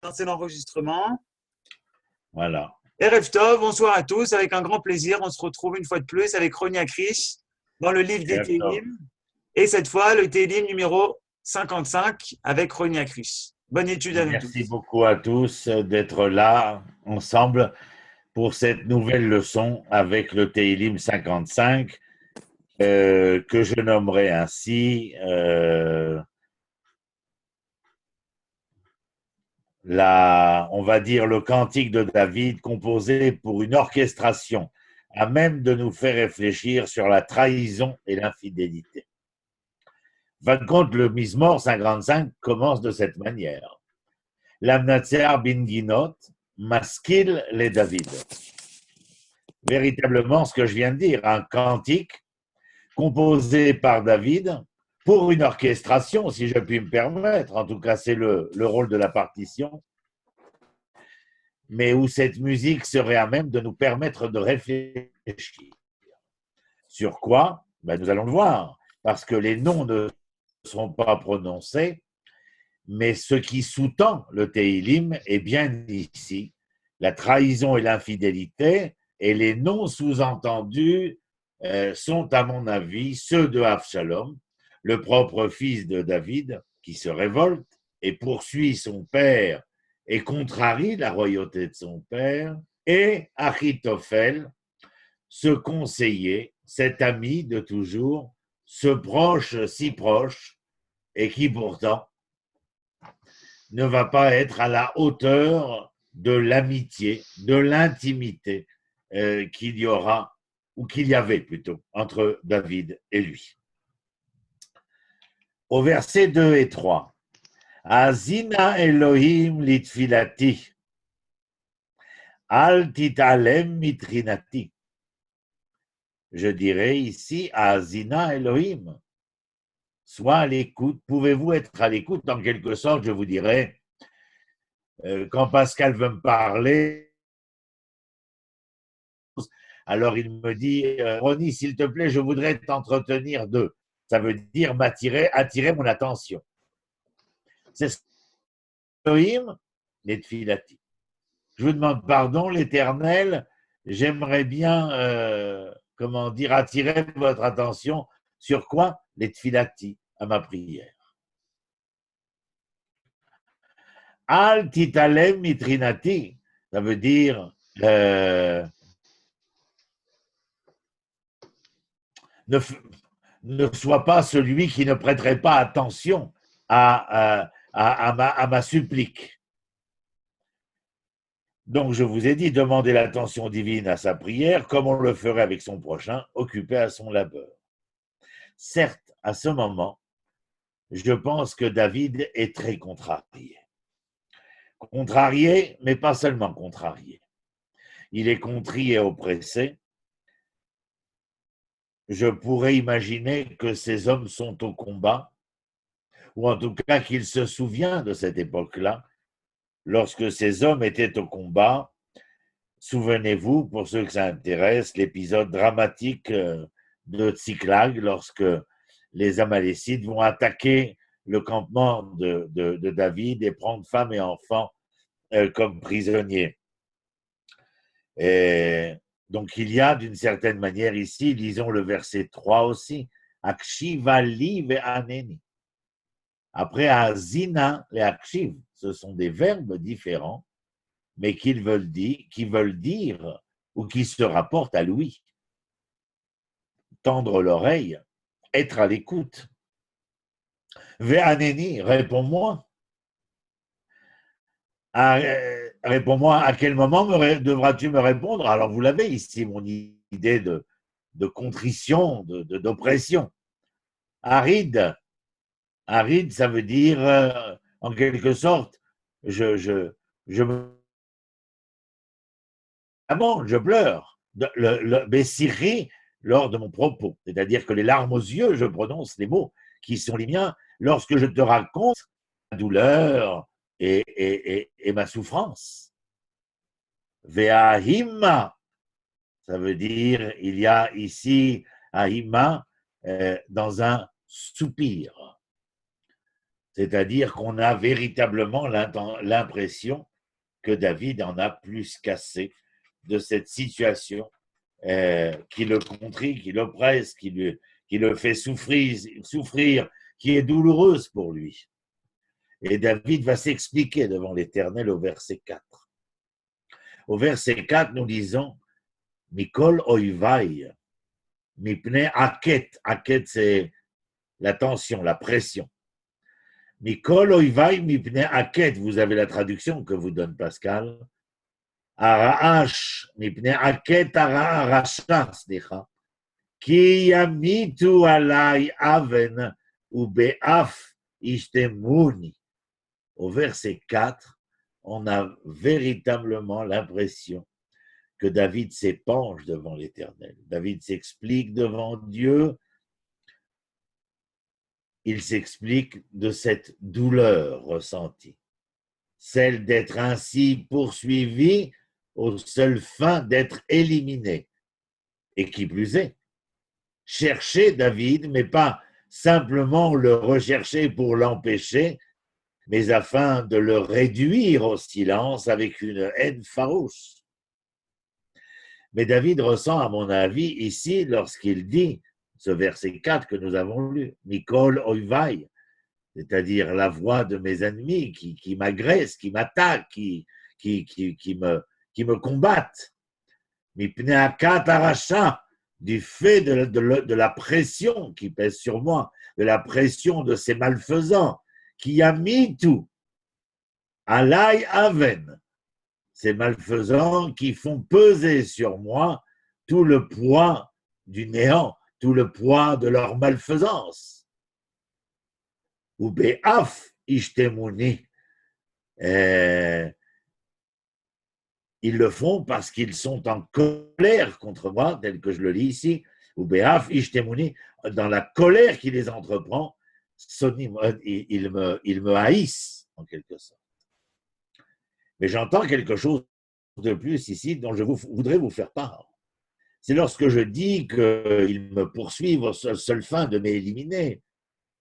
Lancer l'enregistrement. Voilà. Erev Tov, bonsoir à tous. Avec un grand plaisir, on se retrouve une fois de plus avec Roni Akrish dans le livre des Télim. Et cette fois, le Télim numéro 55 avec Roni Akrish. Bonne étude à nous Merci tous. beaucoup à tous d'être là ensemble pour cette nouvelle leçon avec le Teilim 55 que je nommerai ainsi on va dire le cantique de David composé pour une orchestration à même de nous faire réfléchir sur la trahison et l'infidélité. En fin de compte, le Mizmor 55 commence de cette manière. L'Amnatser bin Ginot, Maskil les David. Véritablement ce que je viens de dire, un cantique composé par David pour une orchestration, si je puis me permettre, en tout cas c'est le rôle de la partition, mais où cette musique serait à même de nous permettre de réfléchir. Sur quoi? Nous allons le voir, parce que les noms ne seront pas prononcés, mais ce qui sous-tend le Teilim est bien ici, la trahison et l'infidélité, et les noms sous-entendus sont, à mon avis, ceux de Avshalom, le propre fils de David, qui se révolte et poursuit son père et contrarie la royauté de son père, et Achitophel, ce conseiller, cet ami de toujours, ce proche si proche, et qui pourtant ne va pas être à la hauteur de l'amitié, de l'intimité qu'il y aura, ou qu'il y avait plutôt, entre David et lui. Au verset 2 et 3, Azina Elohim litfilati, al titalem mitrinati. Je dirais ici, Azina Elohim, soit à l'écoute. Pouvez-vous être à l'écoute? En quelque sorte, je vous dirais, quand Pascal veut me parler, alors il me dit, Roni, s'il te plaît, je voudrais t'entretenir de. Ça veut dire attirer mon attention. C'est ce Elohim, les tfilati. Je vous demande pardon, l'Éternel, j'aimerais bien, attirer votre attention sur quoi? Les tfilati, à ma prière. Al titalem mitrinati, ça veut dire ne sois pas celui qui ne prêterait pas attention à ma supplique. Donc, je vous ai dit, demander l'attention divine à sa prière, comme on le ferait avec son prochain, occupé à son labeur. Certes, à ce moment, je pense que David est très contrarié. Contrarié, mais pas seulement contrarié. Il est contrit et oppressé. Je pourrais imaginer que ces hommes sont au combat, ou en tout cas qu'il se souvient de cette époque-là, lorsque ces hommes étaient au combat. Souvenez-vous, pour ceux que ça intéresse, l'épisode dramatique de Tsiklag, lorsque les Amalécites vont attaquer le campement de David et prendre femmes et enfants comme prisonniers. Et donc il y a d'une certaine manière ici, lisons le verset 3 aussi, Akshivali ve'aneni. Après Azina et Akshiv, ce sont des verbes différents, mais qui veulent dire ou qui se rapportent à lui. Tendre l'oreille, être à l'écoute. Ve'aneni, réponds-moi. Réponds-moi, à quel moment devras-tu me répondre? Alors, vous l'avez ici, mon idée de contrition, d'oppression. Aride, ça veut dire, en quelque sorte, je je pleure. Bessiré lors de mon propos. C'est-à-dire que les larmes aux yeux, je prononce les mots qui sont les miens lorsque je te raconte ma douleur et ma souffrance. Ve'ahima, ça veut dire, il y a ici ahima dans un soupir. C'est-à-dire qu'on a véritablement l'impression que David en a plus qu'assez de cette situation qui le contrit, qui l'oppresse, qui le fait souffrir, qui est douloureuse pour lui. Et David va s'expliquer devant l'Éternel au verset 4. Au verset 4, nous lisons Mikol oivai, mipne aket. Aket, c'est la tension, la pression. Mikol oivai, mipne aket. Vous avez la traduction que vous donne Pascal. Araash, mipne aket arasha, slicha. Ki yamitu alai aven ubeaf ishtemuni. Au verset 4, on a véritablement l'impression que David s'épanche devant l'Éternel. David s'explique devant Dieu. Il s'explique de cette douleur ressentie, celle d'être ainsi poursuivi aux seules fins d'être éliminé. Et qui plus est, chercher David, mais pas simplement le rechercher pour l'empêcher, mais afin de le réduire au silence avec une haine farouche. Mais David ressent, à mon avis, ici, lorsqu'il dit ce verset 4 que nous avons lu, Mikol oivai, c'est-à-dire la voix de mes ennemis qui m'agressent, qui m'attaquent, qui me combattent. Mipne akat arasha, du fait de la pression qui pèse sur moi, de la pression de ces malfaisants, qui a mis tout, alai aven, ces malfaisants qui font peser sur moi tout le poids du néant, tout le poids de leur malfaisance. Ou be'af ishtemuni. Ils le font parce qu'ils sont en colère contre moi, tel que je le lis ici. Ou be'af ishtemuni, dans la colère qui les entreprend, ils me haïssent en quelque sorte. Mais j'entends quelque chose de plus ici dont je voudrais vous faire part. C'est lorsque je dis qu'ils me poursuivent aux seules fins de m'éliminer,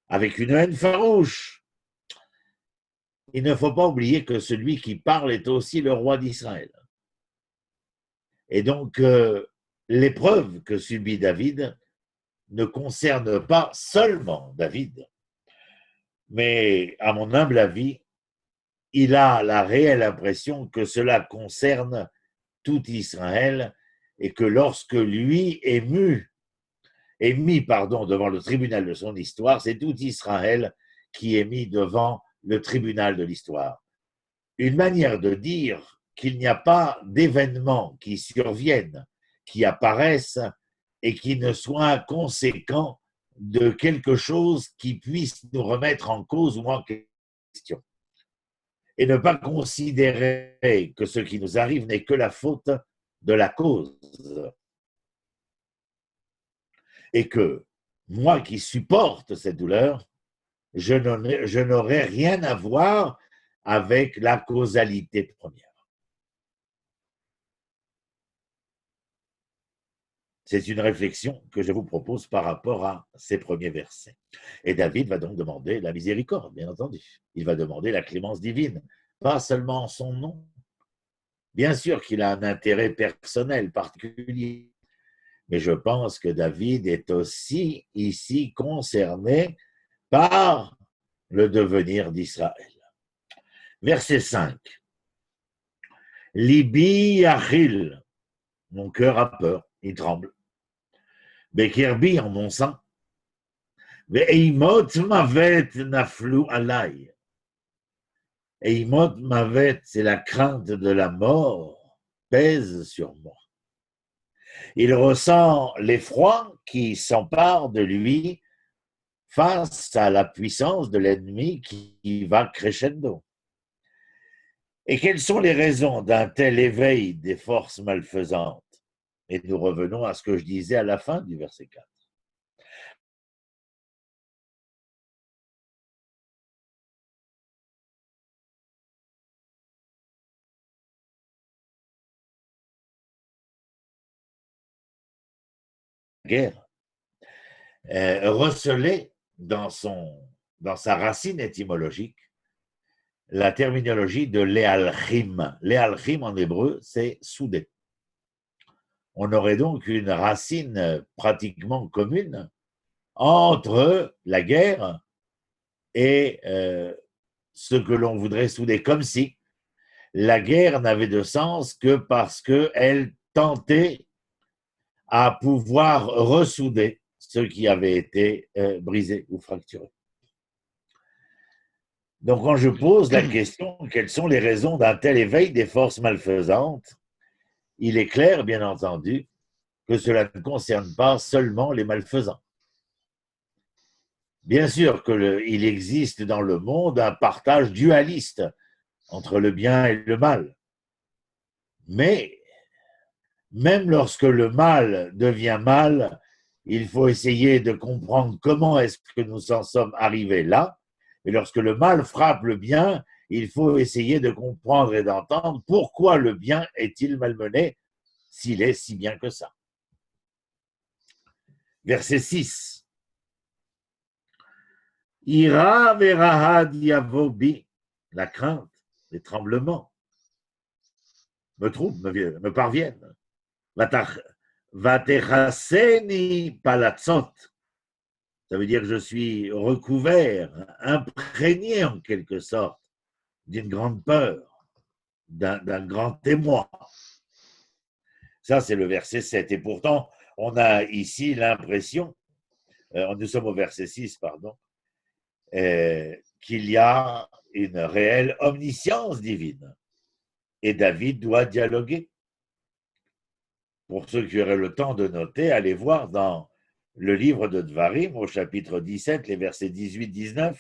avec une haine farouche. Il ne faut pas oublier que celui qui parle est aussi le roi d'Israël. Et donc, l'épreuve que subit David ne concerne pas seulement David, mais à mon humble avis, il a la réelle impression que cela concerne tout Israël et que lorsque lui est mis devant le tribunal de son histoire, c'est tout Israël qui est mis devant le tribunal de l'histoire. Une manière de dire qu'il n'y a pas d'événements qui surviennent, qui apparaissent et qui ne soient conséquents de quelque chose qui puisse nous remettre en cause ou en question. Et ne pas considérer que ce qui nous arrive n'est que la faute de la cause. Et que moi qui supporte cette douleur, je n'aurai rien à voir avec la causalité première. C'est une réflexion que je vous propose par rapport à ces premiers versets. Et David va donc demander la miséricorde, bien entendu. Il va demander la clémence divine, pas seulement en son nom. Bien sûr qu'il a un intérêt personnel particulier, mais je pense que David est aussi ici concerné par le devenir d'Israël. Verset 5. Libi Achil, mon cœur a peur, il tremble. Bekirbi, en mon sang. Ve'eimot mavet naflu alay. Eimot mavet, c'est la crainte de la mort, pèse sur moi. Il ressent l'effroi qui s'empare de lui face à la puissance de l'ennemi qui va crescendo. Et quelles sont les raisons d'un tel éveil des forces malfaisantes? Et nous revenons à ce que je disais à la fin du verset 4. Guerre, recelé dans son dans sa racine étymologique, la terminologie de léalchim. Léalchim en hébreu, c'est souder. On aurait donc une racine pratiquement commune entre la guerre et ce que l'on voudrait souder, comme si la guerre n'avait de sens que parce qu'elle tentait à pouvoir ressouder ce qui avait été brisé ou fracturé. Donc, quand je pose la question, quelles sont les raisons d'un tel éveil des forces malfaisantes, il est clair, bien entendu, que cela ne concerne pas seulement les malfaisants. Bien sûr qu'il existe dans le monde un partage dualiste entre le bien et le mal. Mais même lorsque le mal devient mal, il faut essayer de comprendre comment est-ce que nous en sommes arrivés là. Et lorsque le mal frappe le bien, il faut essayer de comprendre et d'entendre pourquoi le bien est-il malmené s'il est si bien que ça. Verset 6. Ira verahad yavobi, la crainte, les tremblements me parviennent. Vatechaseni palatzot. Ça veut dire que je suis recouvert, imprégné en quelque sorte d'une grande peur, d'un grand émoi. Ça, c'est le verset 7. Et pourtant, on a ici l'impression, nous sommes au verset 6, pardon, qu'il y a une réelle omniscience divine. Et David doit dialoguer. Pour ceux qui auraient le temps de noter, allez voir dans le livre de Dvarim, au chapitre 17, les versets 18-19,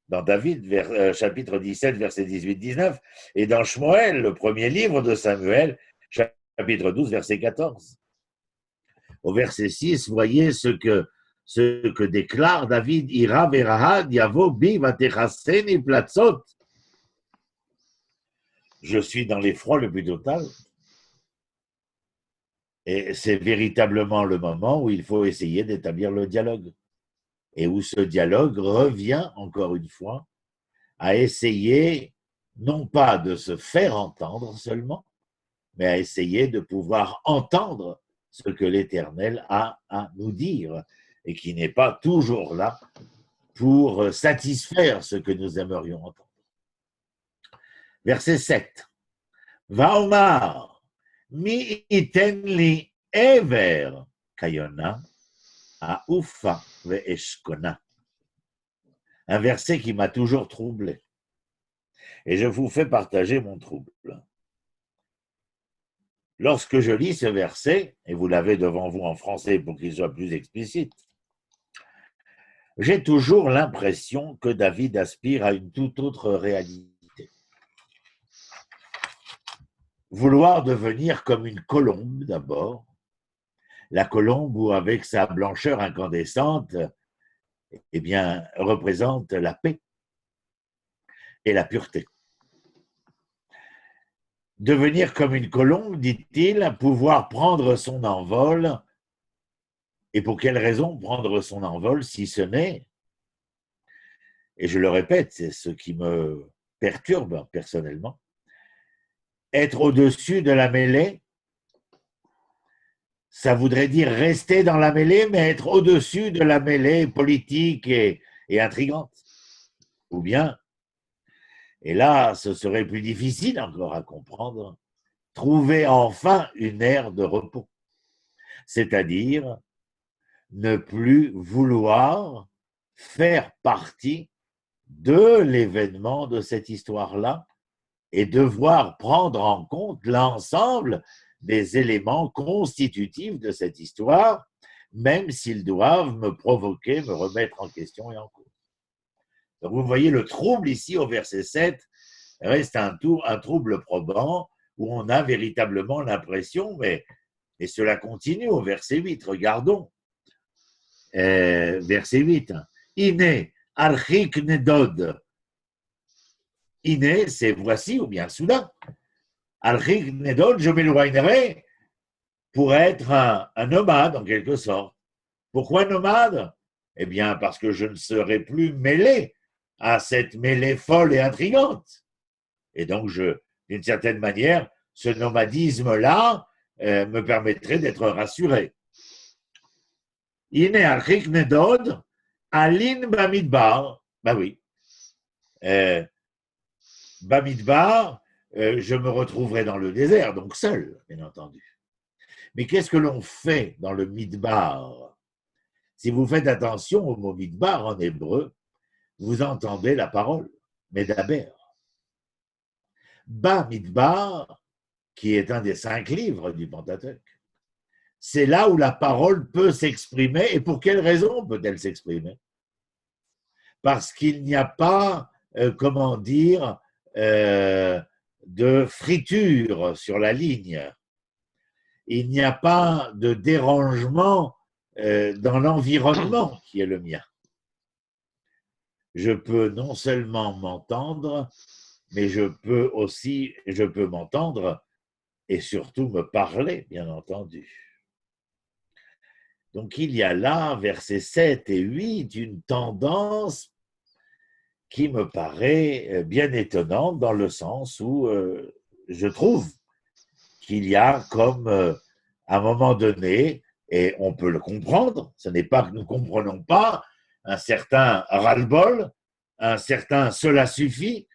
dans David, chapitre 17, versets 18-19, et dans Shmuel, le premier livre de Samuel, chapitre 12, verset 14. Au verset 6, voyez ce que déclare David, Ira verahad yavo bi vatechaseni platzot. Je suis dans l'effroi le plus total. Et c'est véritablement le moment où il faut essayer d'établir le dialogue. Et où ce dialogue revient, encore une fois, à essayer, non pas de se faire entendre seulement, mais à essayer de pouvoir entendre ce que l'Éternel a à nous dire, et qui n'est pas toujours là pour satisfaire ce que nous aimerions entendre. Verset 7. Vaomar, mi iten li ever kayona a ufa ve'eshkona. Un verset qui m'a toujours troublé. Et je vous fais partager mon trouble. Lorsque je lis ce verset, et vous l'avez devant vous en français pour qu'il soit plus explicite, j'ai toujours l'impression que David aspire à une toute autre réalité. Vouloir devenir comme une colombe d'abord, la colombe où avec sa blancheur incandescente, eh bien, représente la paix et la pureté. Devenir comme une colombe, dit-il, pouvoir prendre son envol. Et pour quelle raison prendre son envol si ce n'est, et je le répète, c'est ce qui me perturbe personnellement, être au-dessus de la mêlée, ça voudrait dire rester dans la mêlée, mais être au-dessus de la mêlée politique et intrigante. Ou bien, et là, ce serait plus difficile encore à comprendre, trouver enfin une ère de repos. C'est-à-dire ne plus vouloir faire partie de l'événement de cette histoire-là et devoir prendre en compte l'ensemble des éléments constitutifs de cette histoire, même s'ils doivent me provoquer, me remettre en question et en cause. Donc vous voyez, le trouble ici au verset 7 reste un trouble probant où on a véritablement l'impression, et cela continue au verset 8, regardons. Verset 8. Ine, archik nedod. Ine, c'est voici ou bien soudain. Archik nedod, je m'éloignerai pour être un nomade en quelque sorte. Pourquoi nomade? Eh bien, parce que je ne serai plus mêlé à cette mêlée folle et intrigante. Et donc, d'une certaine manière, ce nomadisme-là me permettrait d'être rassuré. Ine achik nedod, alin bamidbar. Ben oui. Bamidbar, je me retrouverai dans le désert, donc seul, bien entendu. Mais qu'est-ce que l'on fait dans le midbar? Si vous faites attention au mot midbar en hébreu, vous entendez la parole, Medaber. Bamidbar, qui est un des 5 livres du Pentateuque, c'est là où la parole peut s'exprimer. Et pour quelle raison peut-elle s'exprimer? Parce qu'il n'y a pas, comment dire, de friture sur la ligne. Il n'y a pas de dérangement dans l'environnement qui est le mien. Je peux non seulement m'entendre, mais je peux m'entendre et surtout me parler, bien entendu. Donc il y a là, versets 7 et 8, une tendance qui me paraît bien étonnante dans le sens où je trouve qu'il y a comme, à un moment donné, et on peut le comprendre, ce n'est pas que nous ne comprenons pas, un certain ras-le-bol, un certain cela suffit,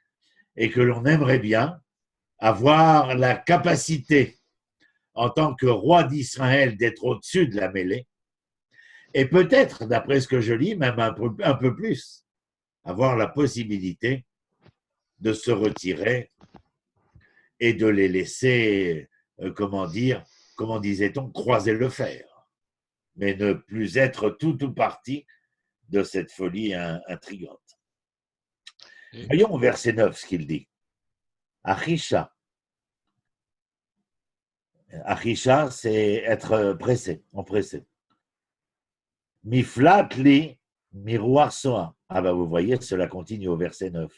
et que l'on aimerait bien avoir la capacité, en tant que roi d'Israël, d'être au-dessus de la mêlée, et peut-être, d'après ce que je lis, même un peu plus, avoir la possibilité de se retirer et de les laisser, comment disait-on, croiser le fer, mais ne plus être tout ou partie de cette folie intrigante. Voyons au verset 9 ce qu'il dit. Achisha. Achisha, c'est être pressé, empressé. Miflat li miroir soa. Ah ben vous voyez, cela continue au verset 9.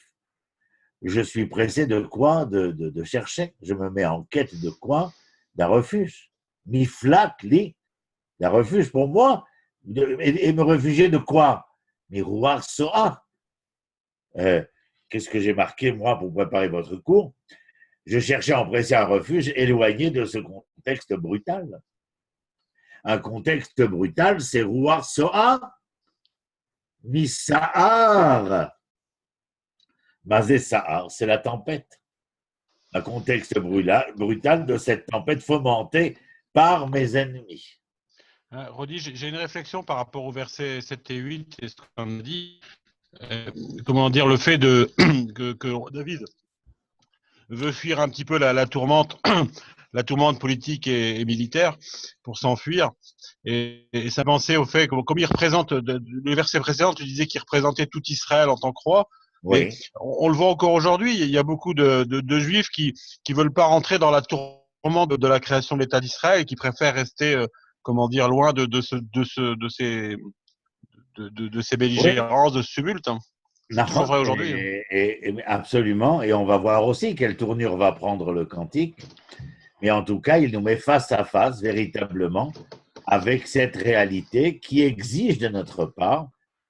Je suis pressé de quoi? De chercher. Je me mets en quête de quoi? D'un refuge. Miflat li, d'un refuge pour moi. Et me réfugier de quoi? Miroir soa. Qu'est-ce que j'ai marqué, moi, pour préparer votre cours? Je cherchais à empresser un refuge éloigné de ce contexte brutal. Un contexte brutal, c'est Rouar Soa, Misahar. Mazé Sahar, c'est la tempête. Un contexte brutal de cette tempête fomentée par mes ennemis. Rodi, j'ai une réflexion par rapport au verset 7 et 8 et ce qu'on a dit. Comment dire, le fait que David veut fuir un petit peu la tourmente, la tourmente politique et militaire pour s'enfuir. Et ça pensait au fait, comme il représente, le verset précédent, tu disais qu'il représentait tout Israël en tant que roi. Oui. Mais on le voit encore aujourd'hui, il y a beaucoup de Juifs qui veulent pas rentrer dans la tourmente de la création de l'État d'Israël et qui préfèrent rester, comment dire, loin de ces belligérances, de ce tumulte. C'est toujours vrai aujourd'hui. Et absolument, et on va voir aussi quelle tournure va prendre le cantique. Mais en tout cas, il nous met face à face, véritablement, avec cette réalité qui exige de notre part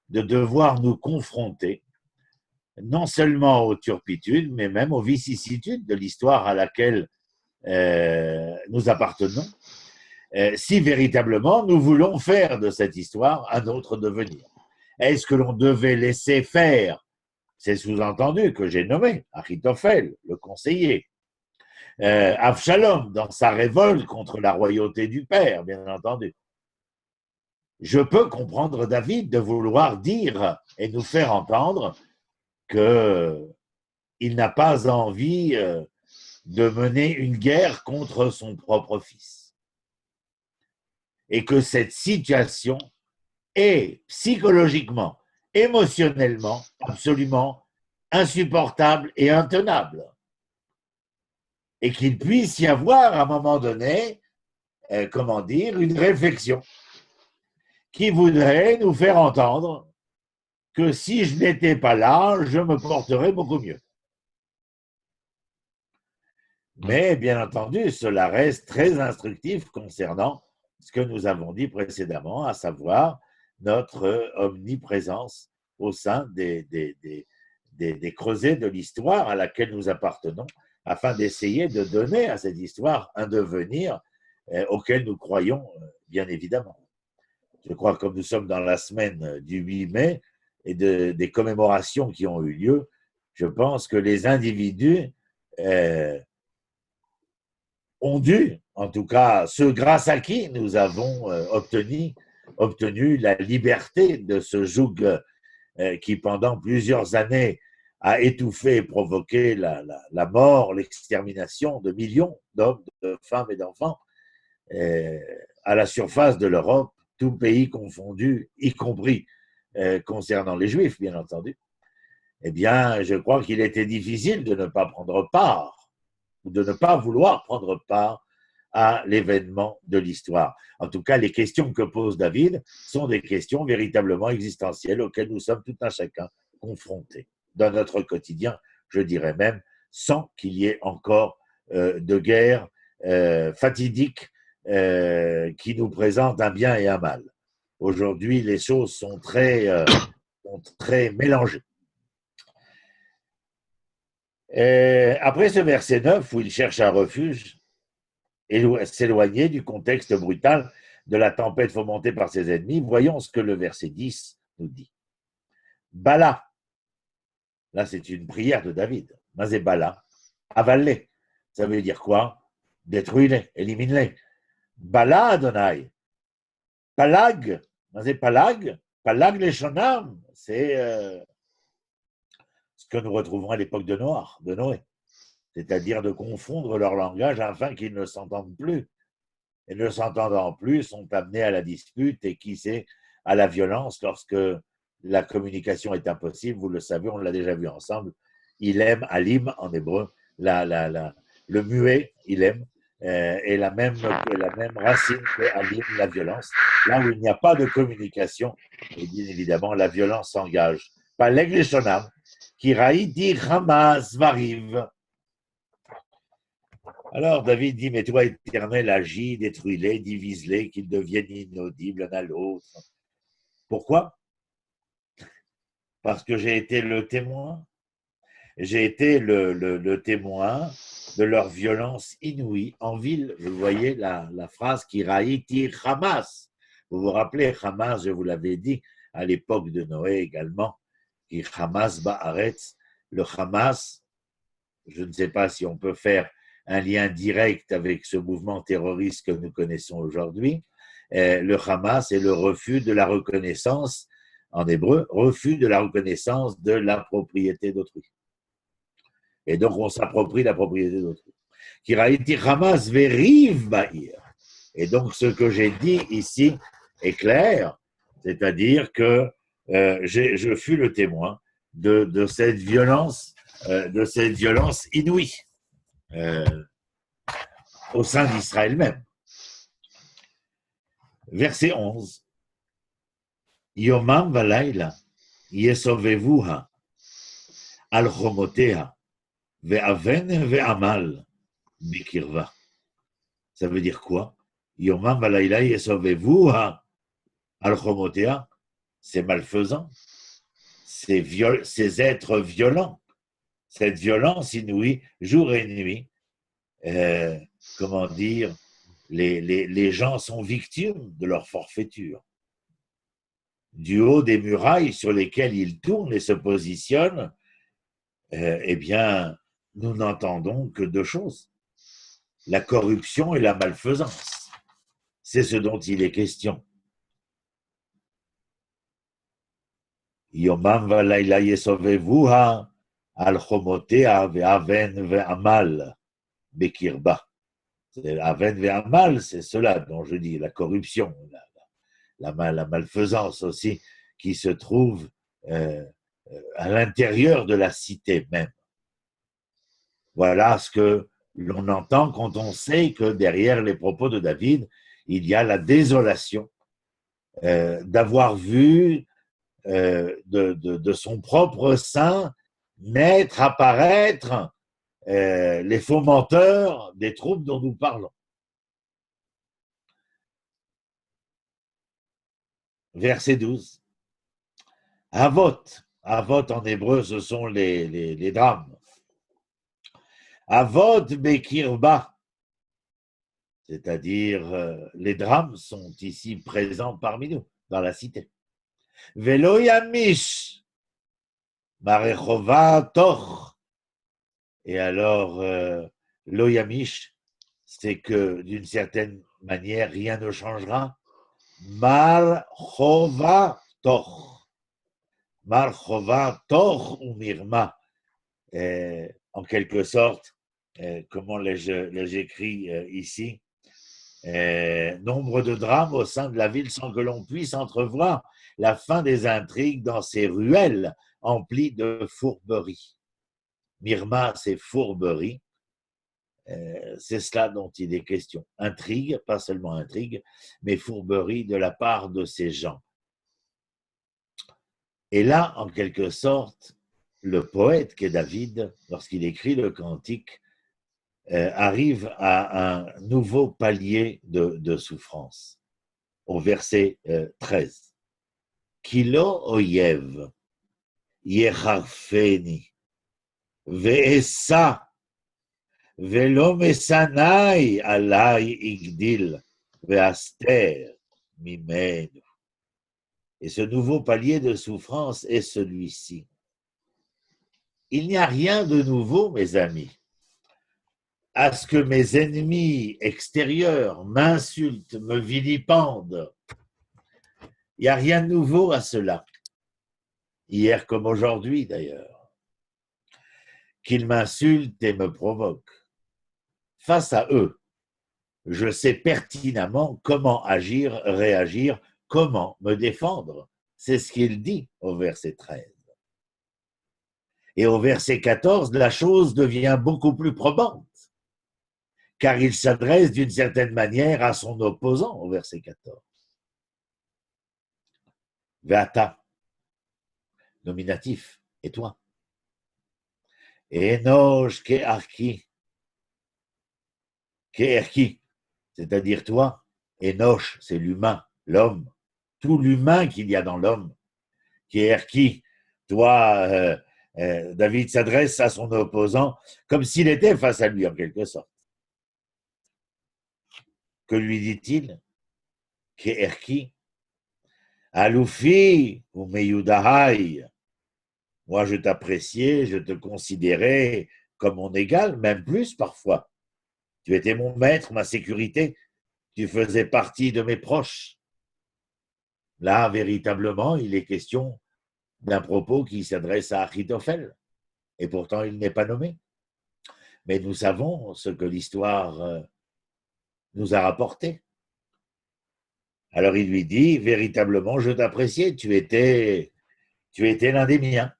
de devoir nous confronter non seulement aux turpitudes, mais même aux vicissitudes de l'histoire à laquelle nous appartenons, si véritablement nous voulons faire de cette histoire un autre devenir. Est-ce que l'on devait laisser faire? C'est sous-entendu que j'ai nommé Achitophel, le conseiller, Avshalom, dans sa révolte contre la royauté du père, bien entendu. Je peux comprendre David de vouloir dire et nous faire entendre qu'il n'a pas envie de mener une guerre contre son propre fils. Et que cette situation est psychologiquement, émotionnellement, absolument insupportable et intenable. Et qu'il puisse y avoir à un moment donné, une réflexion qui voudrait nous faire entendre que si je n'étais pas là, je me porterais beaucoup mieux. Mais bien entendu, cela reste très instructif concernant ce que nous avons dit précédemment, à savoir notre omniprésence au sein des creusets de l'histoire à laquelle nous appartenons, afin d'essayer de donner à cette histoire un devenir auquel nous croyons, bien évidemment. Je crois que comme nous sommes dans la semaine du 8 mai et des commémorations qui ont eu lieu, je pense que les individus ont dû, en tout cas ceux grâce à qui nous avons obtenu la liberté de ce joug qui pendant plusieurs années a étouffé et provoqué la mort, l'extermination de millions d'hommes, de femmes et d'enfants à la surface de l'Europe, tout pays confondu, y compris concernant les Juifs, bien entendu. Eh bien, je crois qu'il était difficile de ne pas prendre part, ou de ne pas vouloir prendre part à l'événement de l'histoire. En tout cas, les questions que pose David sont des questions véritablement existentielles auxquelles nous sommes tout un chacun confrontés dans notre quotidien, je dirais même, sans qu'il y ait encore de guerre fatidique qui nous présente un bien et un mal. Aujourd'hui, les choses sont très mélangées. Après ce verset 9, où il cherche un refuge, et s'éloigner du contexte brutal de la tempête fomentée par ses ennemis, voyons ce que le verset 10 nous dit. Bala, là c'est une prière de David, Mazé Bala, avale-les, ça veut dire quoi? Détruis-les, élimine-les. Bala Adonai, Palag, Mazé Palag, Palag les Shonam, c'est ce que nous retrouvons à l'époque de Noé. C'est-à-dire de confondre leur langage afin qu'ils ne s'entendent plus. Et ne s'entendant plus, sont amenés à la dispute et qui sait, à la violence lorsque la communication est impossible. Vous le savez, on l'a déjà vu ensemble. Ilem, alim en hébreu, le muet, ilem, est la même racine que alim, la violence. Là où il n'y a pas de communication, et bien évidemment, la violence s'engage. Pas l'Eglishonam, qui raïdi Hamas variv. Alors David dit, mais toi, Éternel, agis, détruis-les, divise-les, qu'ils deviennent inaudibles l'un à l'autre. Pourquoi? Parce que j'ai été le témoin. J'ai été le témoin de leur violence inouïe en ville. Vous voyez la phrase qui raïti Hamas. Vous vous rappelez, Hamas, je vous l'avais dit, à l'époque de Noé également, qui Hamas ba'aretz. Le Hamas, je ne sais pas si on peut faire un lien direct avec ce mouvement terroriste que nous connaissons aujourd'hui. Le Hamas est le refus de la reconnaissance, en hébreu, refus de la reconnaissance de la propriété d'autrui. Et donc, on s'approprie la propriété d'autrui. Kiraïti Hamas veriv ba'ir. Et donc, ce que j'ai dit ici est clair, c'est-à-dire que je fus le témoin de cette violence inouïe. Au sein d'Israël même. Verset 11. Yomam valayla yesovevuha al chomotea ve'aven ve'amal bikirva. Ça veut dire quoi? Yomam valayla yesovevuha al chomotea, c'est malfaisant, ces êtres violents, cette violence inouïe, jour et nuit. Comment dire, les gens sont victimes de leur forfaiture. Du haut des murailles sur lesquelles ils tournent et se positionnent, eh bien, nous n'entendons que deux choses, la corruption et la malfaisance. C'est ce dont il est question. Yomam valayla yesovevuha al chomotea ve'aven ve'amal bekirba. Aven ve'amal, c'est cela dont je dis, la corruption, la malfaisance aussi, qui se trouve à l'intérieur de la cité même. Voilà ce que l'on entend quand on sait que derrière les propos de David, il y a la désolation d'avoir vu de son propre sein naître, apparaître les fomenteurs des troubles dont nous parlons. verset 12. Avot. Avot en hébreu, ce sont les drames. Avot bekirba. C'est-à-dire, les drames sont ici présents parmi nous, dans la cité. Velo yamish. Marechova toch. Et alors, loyamish, c'est que d'une certaine manière, rien ne changera. Marchova toch. Marchova toch ou mirma. En quelque sorte, comment l'ai-je écrit ici, nombre de drames au sein de la ville sans que l'on puisse entrevoir la fin des intrigues dans ces ruelles emplies de fourberies. Mirma, c'est fourberie. C'est cela dont il est question. Intrigue, pas seulement intrigue, mais fourberie de la part de ces gens. Et là, en quelque sorte, le poète qu'est David, lorsqu'il écrit le cantique, arrive à un nouveau palier de souffrance, au verset 13. Kilo oyev, yecharfeni, ve'esa, ve'lo mesanai alai igdil, ve'aster mimenu. Et ce nouveau palier de souffrance est celui-ci. Il n'y a rien de nouveau, mes amis, à ce que mes ennemis extérieurs m'insultent, me vilipendent. Il n'y a rien de nouveau à cela. Hier comme aujourd'hui d'ailleurs. Qu'ils m'insultent et me provoquent. Face à eux, je sais pertinemment comment agir, réagir, comment me défendre. C'est ce qu'il dit au verset 13. Et au verset 14, la chose devient beaucoup plus probante, car il s'adresse d'une certaine manière à son opposant au verset 14. Veata, nominatif, et toi. Enosh ke'arki, ke'erki, c'est-à-dire toi. Enosh, c'est l'humain, l'homme, tout l'humain qu'il y a dans l'homme. Ke'erki, toi, David s'adresse à son opposant comme s'il était face à lui en quelque sorte. Que lui dit-il? Ke'erki, Aloufi ou Meyudahai. Moi, je t'appréciais, je te considérais comme mon égal, même plus parfois. Tu étais mon maître, ma sécurité. Tu faisais partie de mes proches. Là, véritablement, il est question d'un propos qui s'adresse à Achitophel. Et pourtant, il n'est pas nommé. Mais nous savons ce que l'histoire nous a rapporté. Alors il lui dit, véritablement, je t'appréciais, tu étais l'un des miens,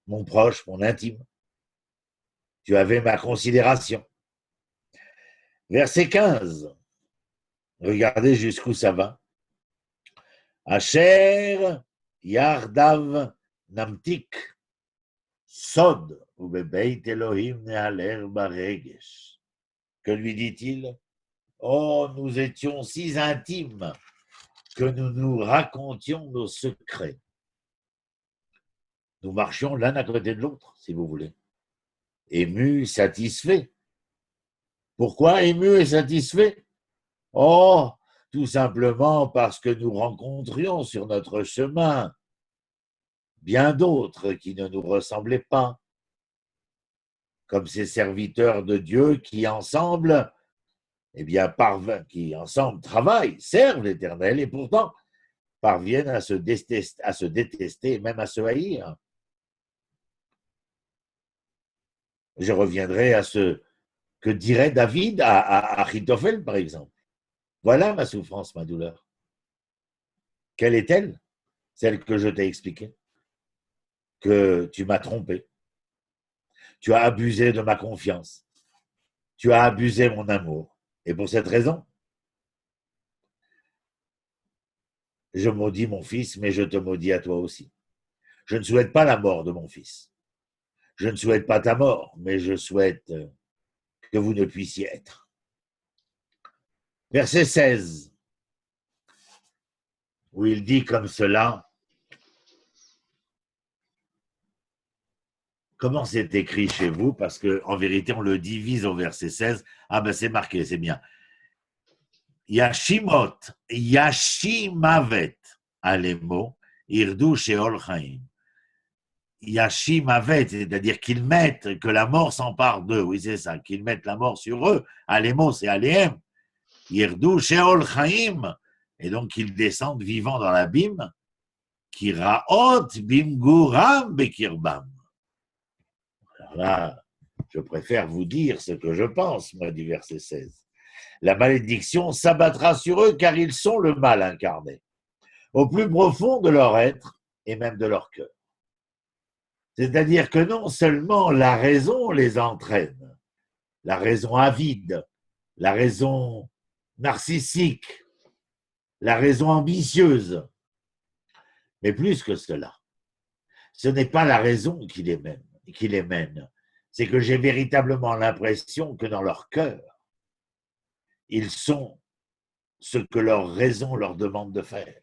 mon proche, mon intime. Tu avais ma considération. Verset 15, regardez jusqu'où ça va. Asher yardav namtik, sod ou bebeit Elohim nehaler baregesh. Que lui dit-il? Oh, nous étions si intimes que nous nous racontions nos secrets. Nous marchions l'un à côté de l'autre, si vous voulez. Émus, satisfaits. Pourquoi émus et satisfaits? Oh, tout simplement parce que nous rencontrions sur notre chemin bien d'autres qui ne nous ressemblaient pas, comme ces serviteurs de Dieu qui ensemble travaillent, servent l'Éternel et pourtant parviennent à se détester, même à se haïr. Je reviendrai à ce que dirait David à Achitophel, par exemple. Voilà ma souffrance, ma douleur. Quelle est-elle? Celle que je t'ai expliquée. Que tu m'as trompé. Tu as abusé de ma confiance. Tu as abusé mon amour. Et pour cette raison, je maudis mon fils, mais je te maudis à toi aussi. Je ne souhaite pas la mort de mon fils. Je ne souhaite pas ta mort, mais je souhaite que vous ne puissiez être. Verset 16. où il dit comme cela. Comment c'est écrit chez vous? Parce qu'en vérité, on le divise au verset 16. Ah ben c'est marqué, c'est bien. Yashimot, Yashimavet, Alemo, Irdu Sheol Chaim. Yashimavet, c'est-à-dire qu'ils mettent, que la mort s'empare d'eux. Oui, c'est ça, qu'ils mettent la mort sur eux. Alemo, c'est Aléem. Irdu Sheol Chaim. Et donc qu'ils descendent vivants dans l'abîme. Kiraot Bimguram Bekirbam. Alors là, je préfère vous dire ce que je pense, moi, du verset 16. La malédiction s'abattra sur eux car ils sont le mal incarné, au plus profond de leur être et même de leur cœur. C'est-à-dire que non seulement la raison les entraîne, la raison avide, la raison narcissique, la raison ambitieuse, mais plus que cela, ce n'est pas la raison qui les mène, c'est que j'ai véritablement l'impression que dans leur cœur, ils sont ce que leur raison leur demande de faire.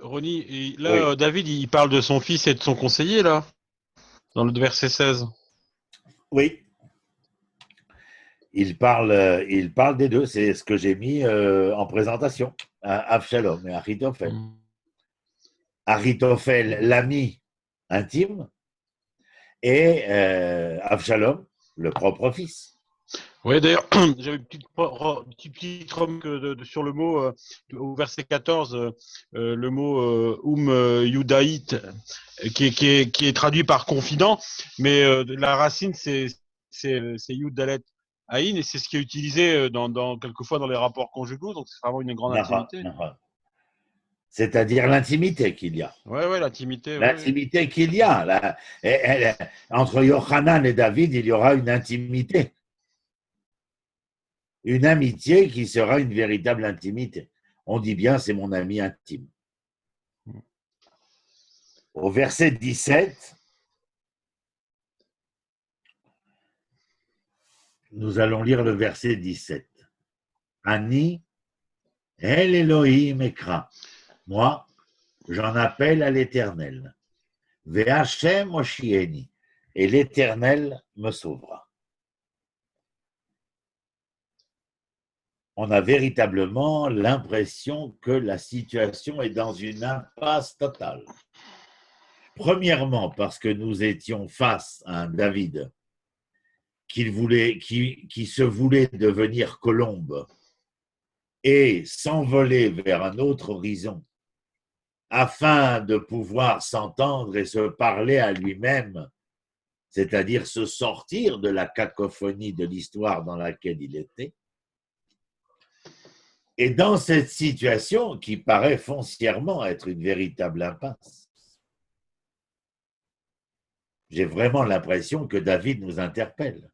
Ronnie, Oui. là, David, il parle de son fils et de son conseiller, là, dans le verset 16. Oui. Il parle des deux, c'est ce que j'ai mis en présentation, Avshalom et Achitophel. Achitophel, l'ami intime, et Avshalom, le propre fils. Oui, d'ailleurs, j'avais une petite remarque sur le mot, au verset 14, le mot Yudaït, qui est traduit par confident, mais la racine, c'est Yudalet Aïn, et c'est ce qui est utilisé quelquefois dans les rapports conjugaux, donc c'est vraiment une grande intimité. C'est-à-dire l'intimité qu'il y a. Oui, l'intimité. L'intimité oui. Qu'il y a. Là, entre Yochanan et David, il y aura une intimité. Une amitié qui sera une véritable intimité. On dit bien, c'est mon ami intime. Au verset 17, nous allons lire le verset 17. Ani, El Elohim Ekra. Moi, j'en appelle à l'Éternel. Ve'Hashem Oshieni. Et l'Éternel me sauvera. On a véritablement l'impression que la situation est dans une impasse totale. Premièrement, parce que nous étions face à un David qui se voulait devenir colombe et s'envoler vers un autre horizon afin de pouvoir s'entendre et se parler à lui-même, c'est-à-dire se sortir de la cacophonie de l'histoire dans laquelle il était. Et dans cette situation qui paraît foncièrement être une véritable impasse, j'ai vraiment l'impression que David nous interpelle.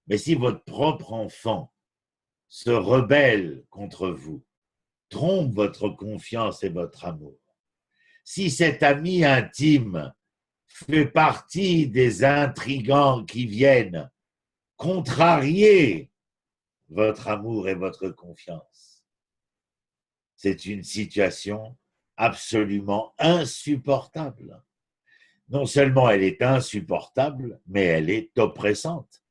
Mais si votre propre enfant se rebelle contre vous, trompe votre confiance et votre amour, si cet ami intime fait partie des intrigants qui viennent contrarier votre amour et votre confiance, c'est une situation absolument insupportable. Non seulement elle est insupportable, mais elle est oppressante.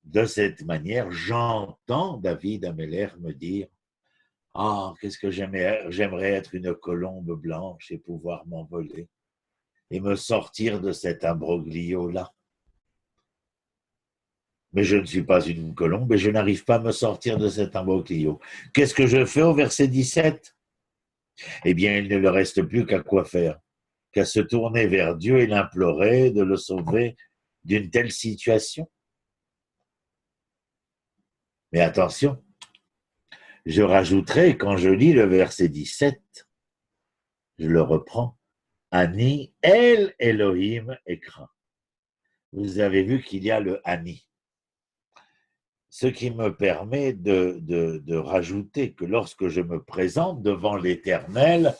De cette manière, j'entends David Améler me dire « Ah, qu'est-ce que j'aimerais être une colombe blanche et pouvoir m'envoler et me sortir de cet imbroglio-là. » Mais je ne suis pas une colombe et je n'arrive pas à me sortir de cet imbroglio. Qu'est-ce que je fais au verset 17 ? Eh bien, il ne leur reste plus qu'à quoi faire, qu'à se tourner vers Dieu et l'implorer de le sauver d'une telle situation. Mais attention, je rajouterai, quand je lis le verset 17, je le reprends, Ani El Elohim Ekra. Vous avez vu qu'il y a le Ani. Ce qui me permet de rajouter que lorsque je me présente devant l'Éternel,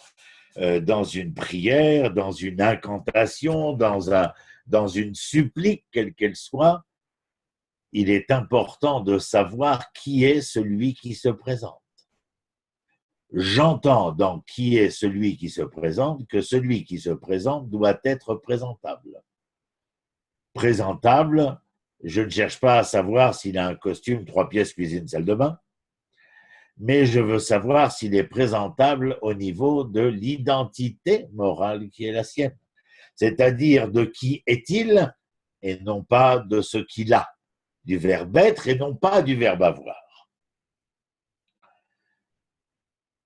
dans une prière, dans une incantation, dans une supplique, quelle qu'elle soit, il est important de savoir qui est celui qui se présente. j'entends dans qui est celui qui se présente que celui qui se présente doit être présentable. Présentable, je ne cherche pas à savoir s'il a un costume, 3 pièces, cuisine, salle de bain, mais je veux savoir s'il est présentable au niveau de l'identité morale qui est la sienne. C'est-à-dire de qui est-il et non pas de ce qu'il a, du verbe être et non pas du verbe avoir.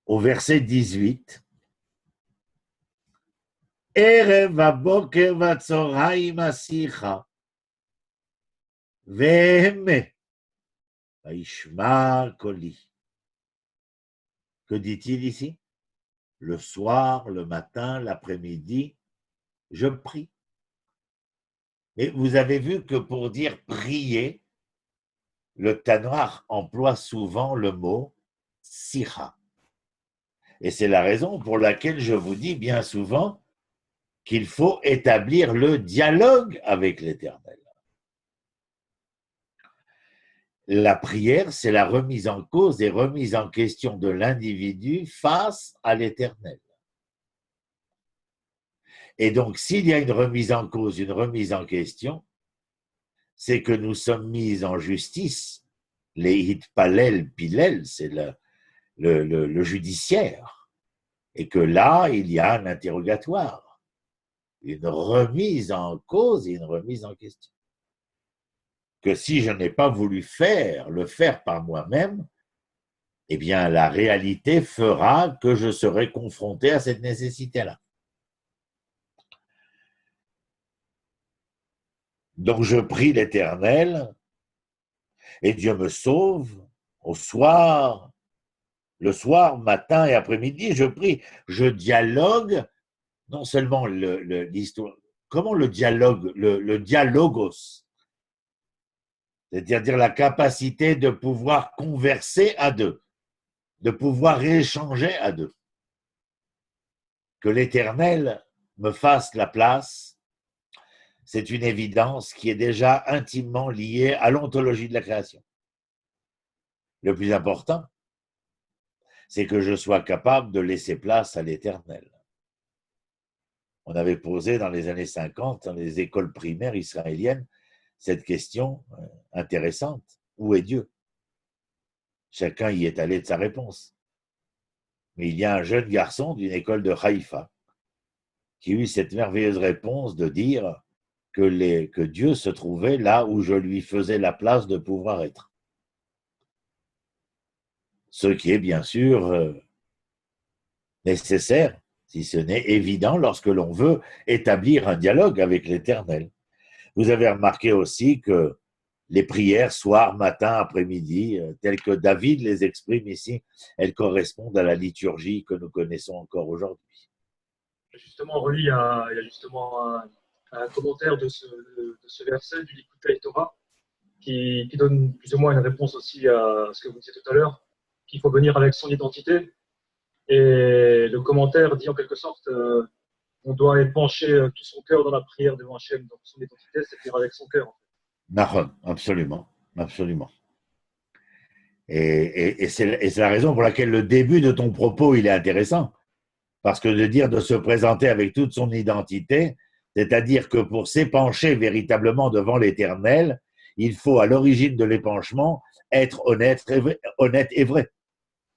Au verset 18, Erev haboker vatzoraim asicha, veheme, vaishma koli. Que dit-il ici? Le soir, le matin, l'après-midi, je prie. Et vous avez vu que pour dire prier, le Tanoar emploie souvent le mot sicha. Et c'est la raison pour laquelle je vous dis bien souvent qu'il faut établir le dialogue avec l'Éternel. La prière, c'est la remise en cause et remise en question de l'individu face à l'Éternel. Et donc, s'il y a une remise en cause, une remise en question, c'est que nous sommes mis en justice. Les hitpalel pilel, c'est le judiciaire. Et que là, il y a un interrogatoire, une remise en cause et une remise en question. Que si je n'ai pas voulu le faire par moi-même, eh bien, la réalité fera que je serai confronté à cette nécessité-là. Donc, je prie l'Éternel et Dieu me sauve au soir, le soir, matin et après-midi, je prie, je dialogue, non seulement l'histoire, comment le dialogue, le dialogos, c'est-à-dire la capacité de pouvoir converser à deux, de pouvoir échanger à deux. Que l'Éternel me fasse la place, c'est une évidence qui est déjà intimement liée à l'ontologie de la création. Le plus important, c'est que je sois capable de laisser place à l'Éternel. On avait posé dans les années 50, dans les écoles primaires israéliennes, cette question intéressante. Où est Dieu? Chacun y est allé de sa réponse. Mais il y a un jeune garçon d'une école de Haïfa qui eut cette merveilleuse réponse de dire que Dieu se trouvait là où je lui faisais la place de pouvoir être. Ce qui est bien sûr nécessaire, si ce n'est évident lorsque l'on veut établir un dialogue avec l'Éternel. Vous avez remarqué aussi que les prières, soir, matin, après-midi, telles que David les exprime ici, elles correspondent à la liturgie que nous connaissons encore aujourd'hui. Justement, il y a justement un commentaire de ce verset du Likutei Torah qui donne plus ou moins une réponse aussi à ce que vous disiez tout à l'heure, qu'il faut venir avec son identité. Et le commentaire dit en quelque sorte on doit épancher tout son cœur dans la prière devant Hachem. Donc son identité, c'est venir avec son cœur. Nahon, absolument, absolument. Et c'est la raison pour laquelle le début de ton propos, il est intéressant. Parce que de dire de se présenter avec toute son identité, c'est-à-dire que pour s'épancher véritablement devant l'Éternel, il faut à l'origine de l'épanchement être honnête et vrai.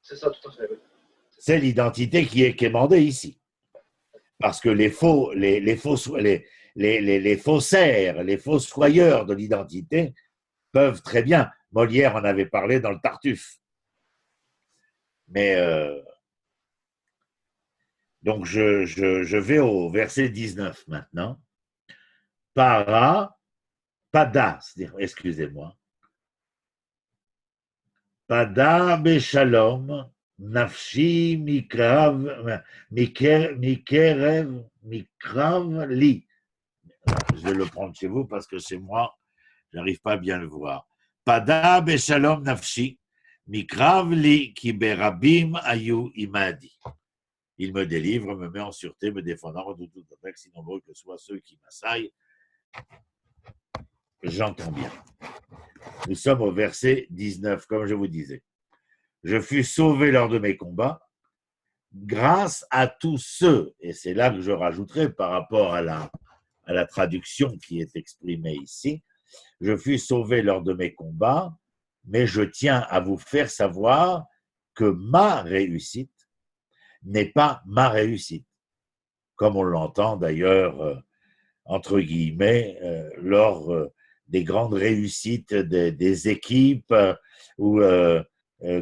C'est ça, tout à fait. Oui. C'est l'identité qui est quémandée ici. Parce que les faussaires, les fossoyeurs de l'identité peuvent très bien, Molière en avait parlé dans le Tartuffe. Mais donc je vais au verset 19 maintenant. Pada, c'est-à-dire, excusez-moi. Pada beshalom, nafshi mikrav li. Je vais le prendre chez vous parce que chez moi, je n'arrive pas à bien le voir. Pada beshalom nafshi, mikrav li ki berabim ayu imadi. Il me délivre, me met en sûreté, me défendant de tout attaque, si nombreux que soient ceux qui m'assaillent. J'entends bien. Nous sommes au verset 19, comme je vous disais. Je fus sauvé lors de mes combats, grâce à tous ceux, et c'est là que je rajouterai par rapport à la traduction qui est exprimée ici, je fus sauvé lors de mes combats, mais je tiens à vous faire savoir que ma réussite n'est pas ma réussite, comme on l'entend d'ailleurs, entre guillemets, lors des grandes réussites des équipes, où,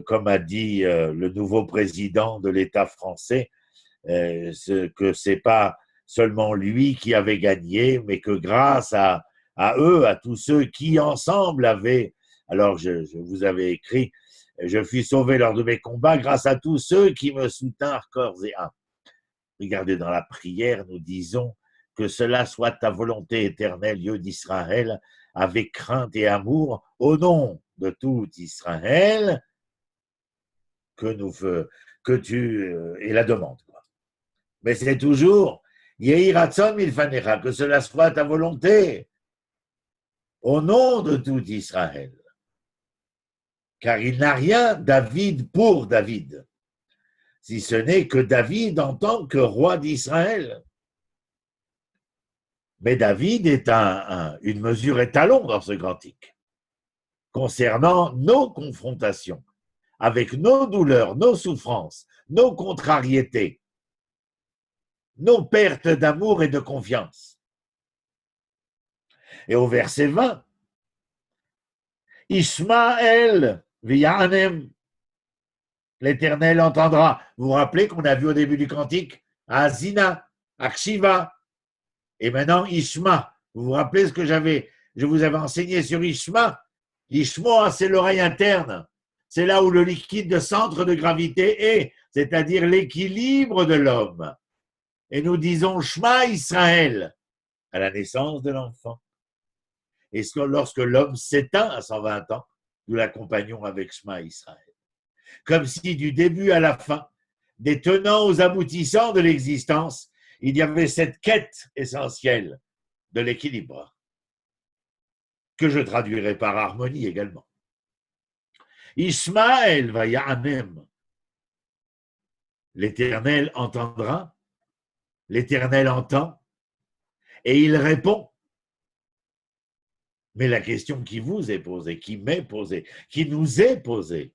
comme a dit le nouveau président de l'État français, que ce n'est pas seulement lui qui avait gagné, mais que grâce à eux, à tous ceux qui ensemble avaient, alors je vous avais écrit, je fus sauvé lors de mes combats grâce à tous ceux qui me soutinrent corps et âme. Regardez, dans la prière, nous disons que cela soit ta volonté éternelle, Dieu d'Israël, avec crainte et amour, au nom de tout Israël, que tu et la demande. Quoi. Mais c'est toujours Yehi Ratzon milfanecha, que cela soit ta volonté, au nom de tout Israël. Car il n'a rien David pour David, si ce n'est que David en tant que roi d'Israël. Mais David est une mesure étalon dans ce cantique, concernant nos confrontations, avec nos douleurs, nos souffrances, nos contrariétés, nos pertes d'amour et de confiance. Et au verset 20, Ishmael v'yanem, l'Éternel entendra. Vous vous rappelez qu'on a vu au début du cantique Azina, Akshiva, et maintenant Ishma. Vous vous rappelez ce que je vous avais enseigné sur Ishma? L'Ishma, c'est l'oreille interne. C'est là où le liquide de centre de gravité est, c'est-à-dire l'équilibre de l'homme. Et nous disons Shema Israël à la naissance de l'enfant. Et lorsque l'homme s'éteint à 120 ans, nous l'accompagnons avec Shema Israël. Comme si du début à la fin, des tenants aux aboutissants de l'existence, il y avait cette quête essentielle de l'équilibre, que je traduirai par harmonie également. Ishmael va ya'anem. L'Éternel entendra, l'Éternel entend, et il répond. Mais la question qui vous est posée, qui m'est posée, qui nous est posée,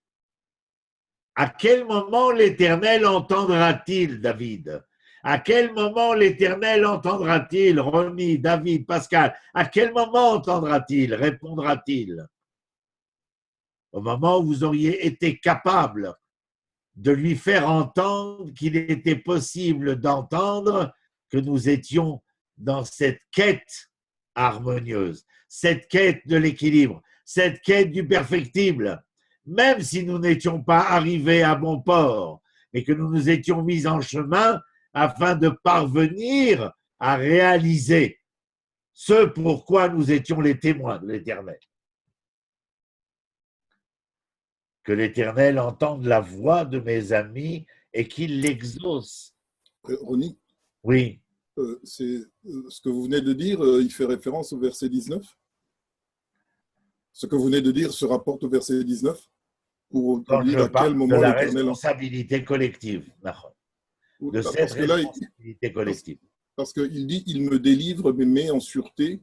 à quel moment l'Éternel entendra-t-il, David? À quel moment l'Éternel entendra-t-il, Ronnie, David, Pascal? À quel moment entendra-t-il, répondra-t-il? Au moment où vous auriez été capable de lui faire entendre qu'il était possible d'entendre que nous étions dans cette quête harmonieuse, cette quête de l'équilibre, cette quête du perfectible, même si nous n'étions pas arrivés à bon port, mais que nous nous étions mis en chemin afin de parvenir à réaliser ce pourquoi nous étions les témoins de l'Éternel. Que l'Éternel entende la voix de mes amis et qu'il l'exauce. Ronnie, oui. C'est ce que vous venez de dire, il fait référence au verset 19. Ce que vous venez de dire se rapporte au verset 19 pour dire à quel moment de la l'Éternel responsabilité collective. De cette responsabilité collective. Parce qu'il dit, il me délivre, me met en sûreté,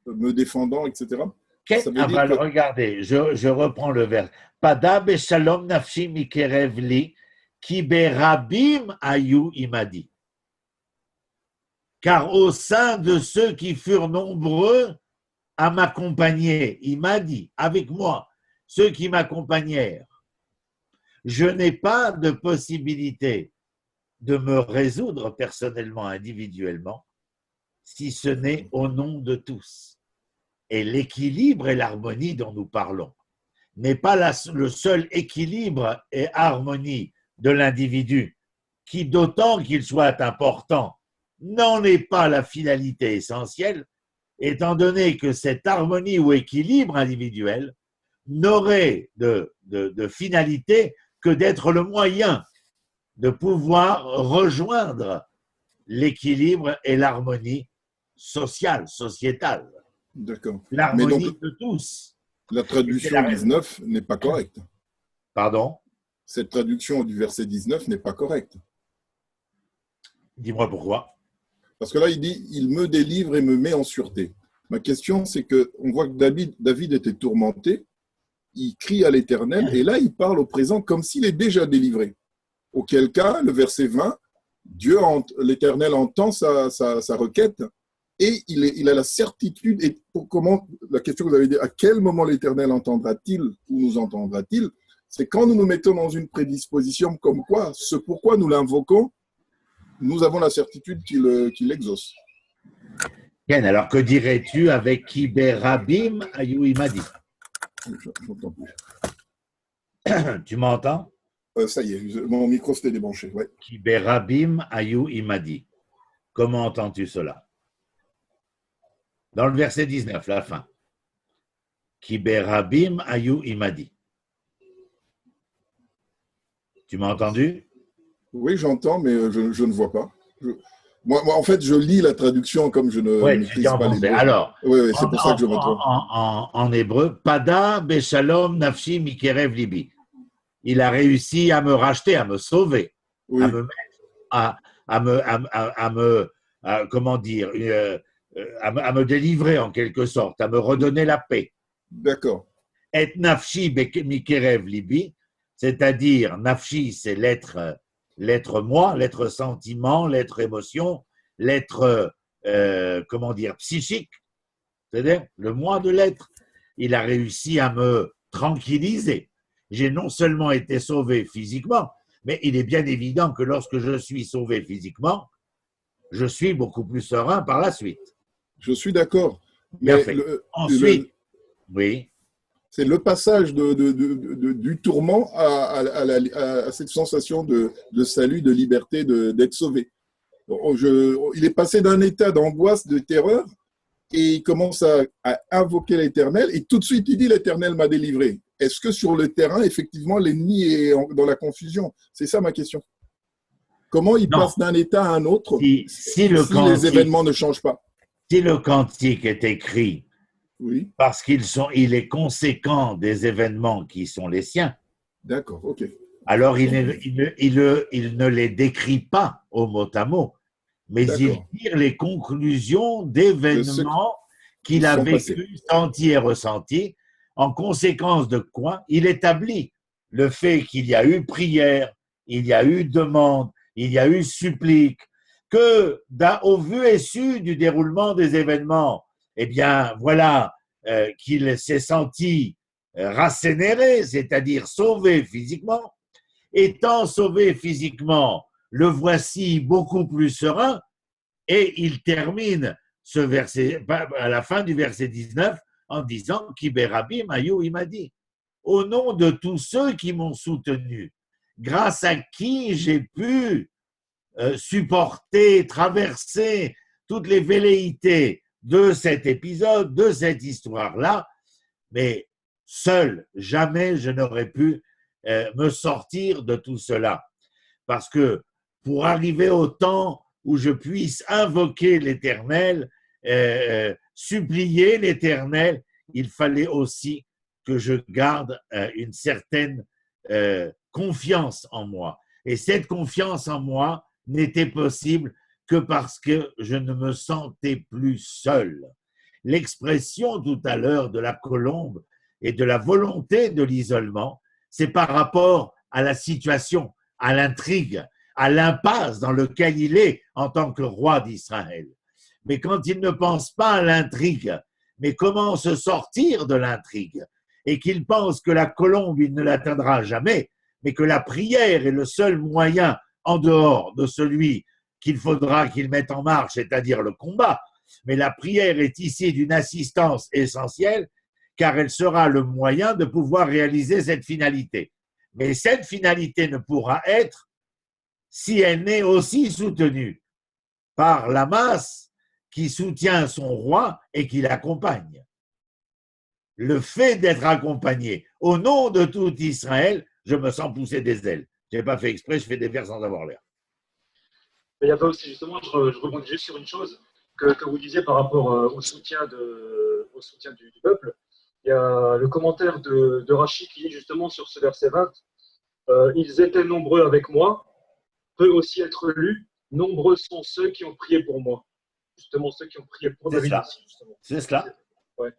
me défendant, etc. Regardez, je reprends le vers. Pada beshalom nafshi mikerev li, ki berabim ayu imadi. Car au sein de ceux qui furent nombreux à m'accompagner, il m'a dit, avec moi, ceux qui m'accompagnèrent, je n'ai pas de possibilité de me résoudre personnellement, individuellement, si ce n'est au nom de tous. Et l'équilibre et l'harmonie dont nous parlons n'est pas le seul équilibre et harmonie de l'individu, qui, d'autant qu'il soit important, n'en est pas la finalité essentielle, étant donné que cette harmonie ou équilibre individuel n'aurait de finalité que d'être le moyen de pouvoir rejoindre l'équilibre et l'harmonie sociale, sociétale. D'accord. L'harmonie de tous. La traduction 19 n'est pas correcte. Pardon? Cette traduction du verset 19 n'est pas correcte. Dis-moi pourquoi. Parce que là, il dit, il me délivre et me met en sûreté. Ma question, c'est qu'on voit que David était tourmenté, il crie à l'Éternel, et là, il parle au présent comme s'il est déjà délivré. Auquel cas, le verset 20, l'Éternel entend sa requête, et il a la certitude, et la question que vous avez dit, à quel moment l'Éternel entendra-t-il ou nous entendra-t-il? C'est quand nous nous mettons dans une prédisposition comme quoi, ce pourquoi nous l'invoquons, nous avons la certitude qu'il exauce. Ken, alors que dirais-tu avec Kiberabim Ayou Imadi? J'entends plus. Tu m'entends? Ça y est, mon micro s'était débranché. Ouais. Kiberabim Ayou Imadi. Comment entends-tu cela? Dans le verset 19, la fin. Kiberabim Ayou Imadi. Tu m'as entendu? Oui, j'entends, mais je ne vois pas. Moi, en fait, je lis la traduction comme je ne maîtrise pas les mots. Alors, oui, c'est pour ça que je me trompe. En hébreu, Pada Beshalom Nafshi Mikerev Libi. Il a réussi à me racheter, à me sauver, Oui. à me à me délivrer en quelque sorte, à me redonner la paix. D'accord. Et Nafshi Mikerev Libi, c'est-à-dire Nafshi, c'est l'être moi, l'être sentiment, l'être émotion, l'être psychique, c'est-à-dire le moi de l'être. Il a réussi à me tranquilliser. J'ai non seulement été sauvé physiquement, mais il est bien évident que lorsque je suis sauvé physiquement, je suis beaucoup plus serein par la suite. Je suis d'accord. Bien fait. Ensuite, oui. C'est le passage du tourment à cette sensation de salut, de liberté, d'être sauvé. Il est passé d'un état d'angoisse, de terreur, et il commence à invoquer l'Éternel, et tout de suite il dit l'Éternel m'a délivré. Est-ce que sur le terrain, effectivement, l'ennemi est dans la confusion? C'est ça ma question. Comment il passe d'un état à un autre si les événements ne changent pas? Si le cantique est écrit, oui, parce il est conséquent des événements qui sont les siens. D'accord, ok. Alors il ne les décrit pas au mot à mot, mais il tire les conclusions d'événements qu'il a vécu, senti et ressenti. En conséquence de quoi, il établit le fait qu'il y a eu prière, il y a eu demande, il y a eu supplique, que au vu et su du déroulement des événements, eh bien, voilà, qu'il s'est senti rassénéré, c'est-à-dire sauvé physiquement. Étant sauvé physiquement, le voici beaucoup plus serein, et il termine ce verset, à la fin du verset 19, en disant « Kiberabim Ayou Imadi » au nom de tous ceux qui m'ont soutenu, grâce à qui j'ai pu supporter, traverser toutes les velléités de cet épisode, de cette histoire-là, mais seul, jamais je n'aurais pu me sortir de tout cela. Parce que pour arriver au temps où je puisse invoquer l'Éternel, supplier l'Éternel, il fallait aussi que je garde une certaine confiance en moi. Et cette confiance en moi n'était possible que parce que je ne me sentais plus seul. L'expression tout à l'heure de la colombe et de la volonté de l'isolement, c'est par rapport à la situation, à l'intrigue, à l'impasse dans laquelle il est en tant que roi d'Israël. Mais quand il ne pense pas à l'intrigue, mais comment se sortir de l'intrigue, et qu'il pense que la colombe, il ne l'atteindra jamais, mais que la prière est le seul moyen en dehors de celui qu'il faudra qu'il mette en marche, c'est-à-dire le combat. Mais la prière est ici d'une assistance essentielle, car elle sera le moyen de pouvoir réaliser cette finalité. Mais cette finalité ne pourra être si elle n'est aussi soutenue par la masse qui soutient son roi et qui l'accompagne. Le fait d'être accompagné au nom de tout Israël, je me sens pousser des ailes. Je n'ai pas fait exprès, je fais des vers sans avoir l'air. Mais il y a pas aussi, justement, je rebondis juste sur une chose que vous disiez par rapport au soutien du peuple. Il y a le commentaire de Rachi qui dit justement sur ce verset 20, ils étaient nombreux avec moi, peut aussi être lu, nombreux sont ceux qui ont prié pour moi. Justement, ceux qui ont prié pour C'est David cela. aussi, justement. C'est cela. Ouais.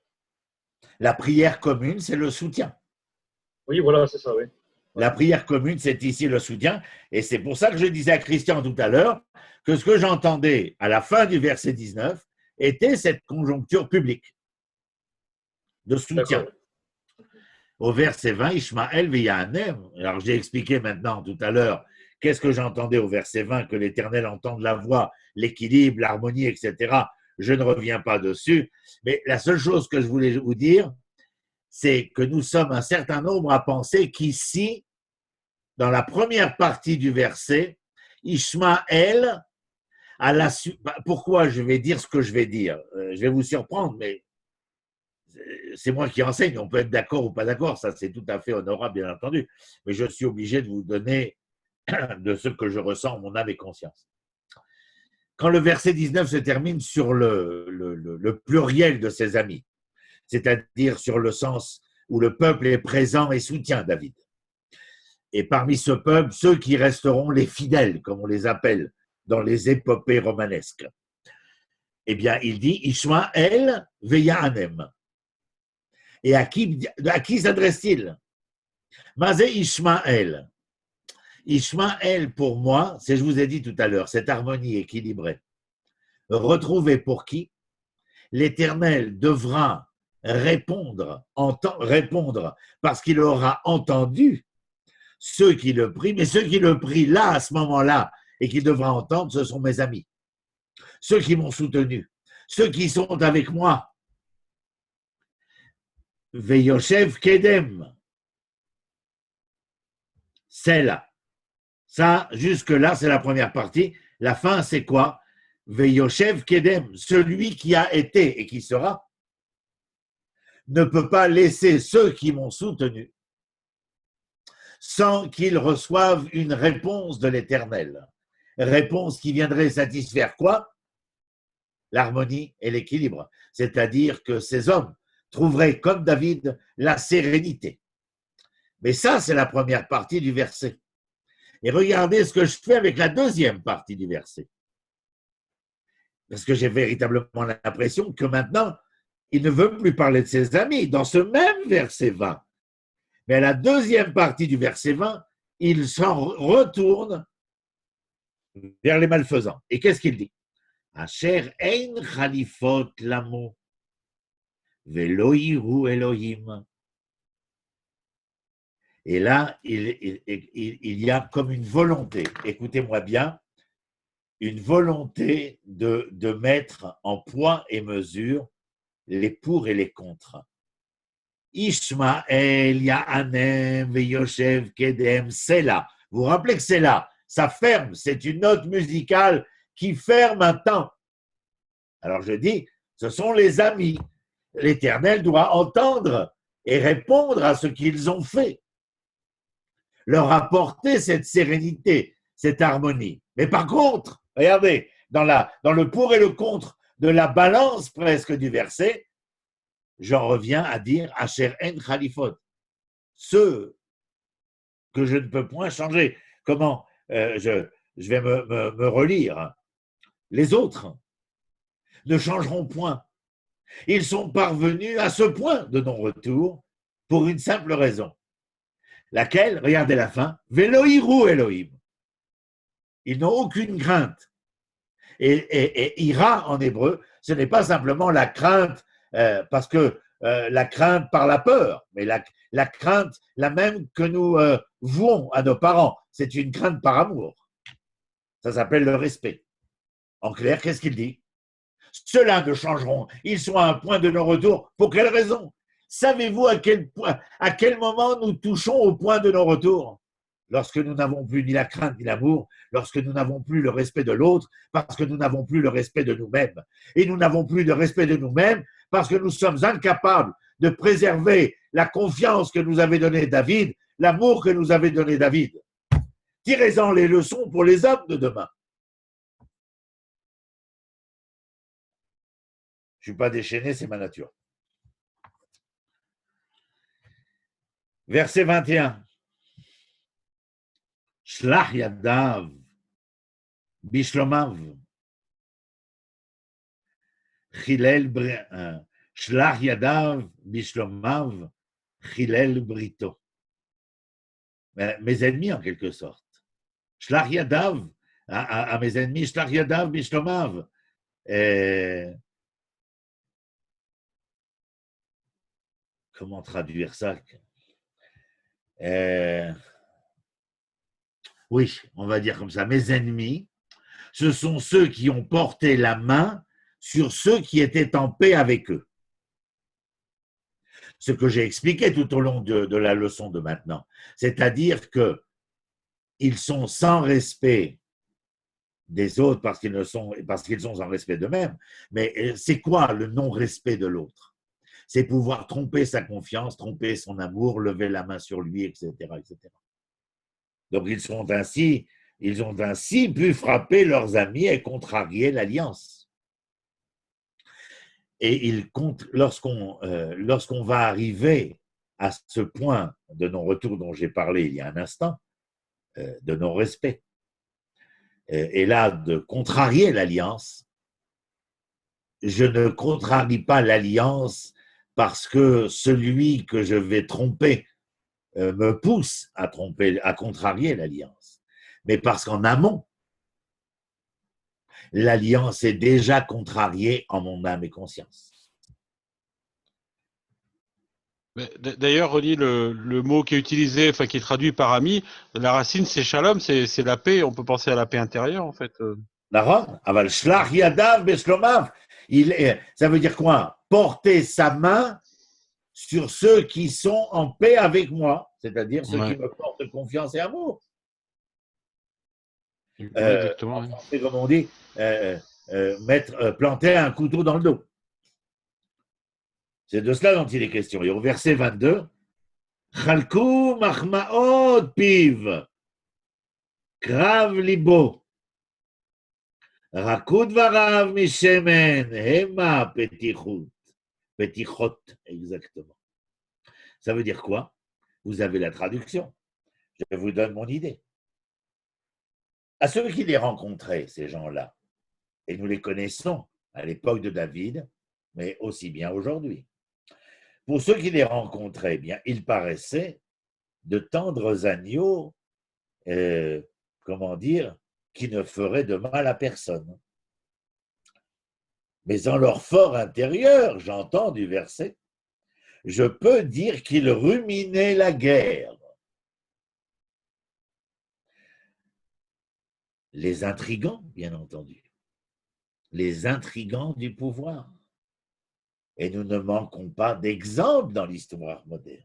La prière commune, c'est le soutien. Oui, voilà, c'est ça, oui. La prière commune, c'est ici le soutien. Et c'est pour ça que je disais à Christian tout à l'heure que ce que j'entendais à la fin du verset 19 était cette conjoncture publique de soutien. D'accord. Au verset 20, Ishmaël Veyahanem. Alors j'ai expliqué maintenant tout à l'heure qu'est-ce que j'entendais au verset 20, que l'Éternel entende la voix, l'équilibre, l'harmonie, etc. Je ne reviens pas dessus. Mais la seule chose que je voulais vous dire, c'est que nous sommes un certain nombre à penser qu'ici, dans la première partie du verset, Ishmaël a la pourquoi je vais dire ce que je vais dire? Je vais vous surprendre, mais c'est moi qui enseigne, on peut être d'accord ou pas d'accord, ça c'est tout à fait honorable, bien entendu, mais je suis obligé de vous donner de ce que je ressens en mon âme et conscience. Quand le verset 19 se termine sur le pluriel de ses amis, c'est-à-dire sur le sens où le peuple est présent et soutient David. Et parmi ce peuple, ceux qui resteront les fidèles, comme on les appelle dans les épopées romanesques. Eh bien, il dit Ishmaël Veyahanem. Et à qui s'adresse-t-il? Mazé Ishmaël. Ishmaël, pour moi, c'est, je vous ai dit tout à l'heure, cette harmonie équilibrée. Retrouvée pour qui? L'Éternel devra répondre parce qu'il aura entendu ceux qui le prient, mais ceux qui le prient là, à ce moment-là, et qui devra entendre, ce sont mes amis. Ceux qui m'ont soutenu, ceux qui sont avec moi. Veyoshev Kedem. C'est là. Ça, jusque-là, c'est la première partie. La fin, c'est quoi? Veyoshev Kedem, celui qui a été et qui sera, ne peut pas laisser ceux qui m'ont soutenu sans qu'ils reçoivent une réponse de l'Éternel. Réponse qui viendrait satisfaire quoi? L'harmonie et l'équilibre. C'est-à-dire que ces hommes trouveraient, comme David, la sérénité. Mais ça, c'est la première partie du verset. Et regardez ce que je fais avec la deuxième partie du verset. Parce que j'ai véritablement l'impression que maintenant, il ne veut plus parler de ses amis dans ce même verset 20. Mais à la deuxième partie du verset 20, il s'en retourne vers les malfaisants. Et qu'est-ce qu'il dit? Asher ein chalifot lamo, velo yiru Elohim. Et là, il y a comme une volonté, écoutez-moi bien, une volonté de mettre en poids et mesure les pour et les contre. Ishmael, Ya'anem, Veyoshev, Kedem, c'est là. Vous vous rappelez que c'est là, ça ferme, c'est une note musicale qui ferme un temps. Alors je dis, ce sont les amis. L'Éternel doit entendre et répondre à ce qu'ils ont fait. Leur apporter cette sérénité, cette harmonie. Mais par contre, regardez, dans le pour et le contre de la balance presque du verset, j'en reviens à dire Asher en Khalifot, ceux que je ne peux point changer. Comment je vais me relire. Les autres ne changeront point. Ils sont parvenus à ce point de non-retour pour une simple raison. Laquelle, regardez la fin, Velohiru Elohim. Ils n'ont aucune crainte. Et ira en hébreu, ce n'est pas simplement la crainte parce que la crainte par la peur, mais la crainte la même que nous vouons à nos parents, c'est une crainte par amour. Ça s'appelle le respect. En clair, qu'est-ce qu'il dit? Ceux-là ne changeront. Ils sont à un point de non-retour. Pour quelle raison? Savez-vous à quel moment nous touchons au point de non-retour? Lorsque nous n'avons plus ni la crainte ni l'amour, lorsque nous n'avons plus le respect de l'autre, parce que nous n'avons plus le respect de nous-mêmes. Et nous n'avons plus de respect de nous-mêmes parce que nous sommes incapables de préserver la confiance que nous avait donnée David, l'amour que nous avait donné David. Tirez-en les leçons pour les hommes de demain. Je ne suis pas déchaîné, c'est ma nature. Verset 21. Shlach yadav Bishlomav. Shlach Yadav, Bishlomav, Chilel Brito. Mes ennemis, en quelque sorte. Shlach Yadav, à mes ennemis, Shlach Yadav, Bishlomav. Comment traduire ça? Oui, on va dire comme ça. Mes ennemis, ce sont ceux qui ont porté la main sur ceux qui étaient en paix avec eux. Ce que j'ai expliqué tout au long de la leçon de maintenant. C'est-à-dire qu'ils sont sans respect des autres parce qu'ils sont sans respect d'eux-mêmes. Mais c'est quoi le non-respect de l'autre? C'est pouvoir tromper sa confiance, tromper son amour, lever la main sur lui, etc. etc. Donc ils ont ainsi pu frapper leurs amis et contrarier l'alliance. Et lorsqu'on va arriver à ce point de non-retour dont j'ai parlé il y a un instant, de non-respect, et là de contrarier l'alliance, je ne contrarie pas l'alliance parce que celui que je vais tromper me pousse à contrarier l'alliance, mais parce qu'en amont, l'alliance est déjà contrariée en mon âme et conscience. D'ailleurs, René, le mot qui est utilisé, enfin qui est traduit par ami, la racine c'est shalom, c'est la paix. On peut penser à la paix intérieure en fait. Aval shlach yadav beshlomav. Ça veut dire quoi? Porter sa main sur ceux qui sont en paix avec moi, c'est-à-dire ceux qui me portent confiance et amour. Exactement. En français, comme on dit, planter un couteau dans le dos. C'est de cela dont il est question. Et au verset 22, Chalku machmaot piv, krav libo, rakud varav mishemen, hema petichot. Petichot, exactement. Ça veut dire quoi? Vous avez la traduction. Je vous donne mon idée. À ceux qui les rencontraient, ces gens-là, et nous les connaissons à l'époque de David, mais aussi bien aujourd'hui. Pour ceux qui les rencontraient, bien, ils paraissaient de tendres agneaux, comment dire, qui ne feraient de mal à personne. Mais en leur fort intérieur, j'entends du verset, je peux dire qu'ils ruminaient la guerre. Les intrigants, bien entendu. Les intrigants du pouvoir. Et nous ne manquons pas d'exemples dans l'histoire moderne.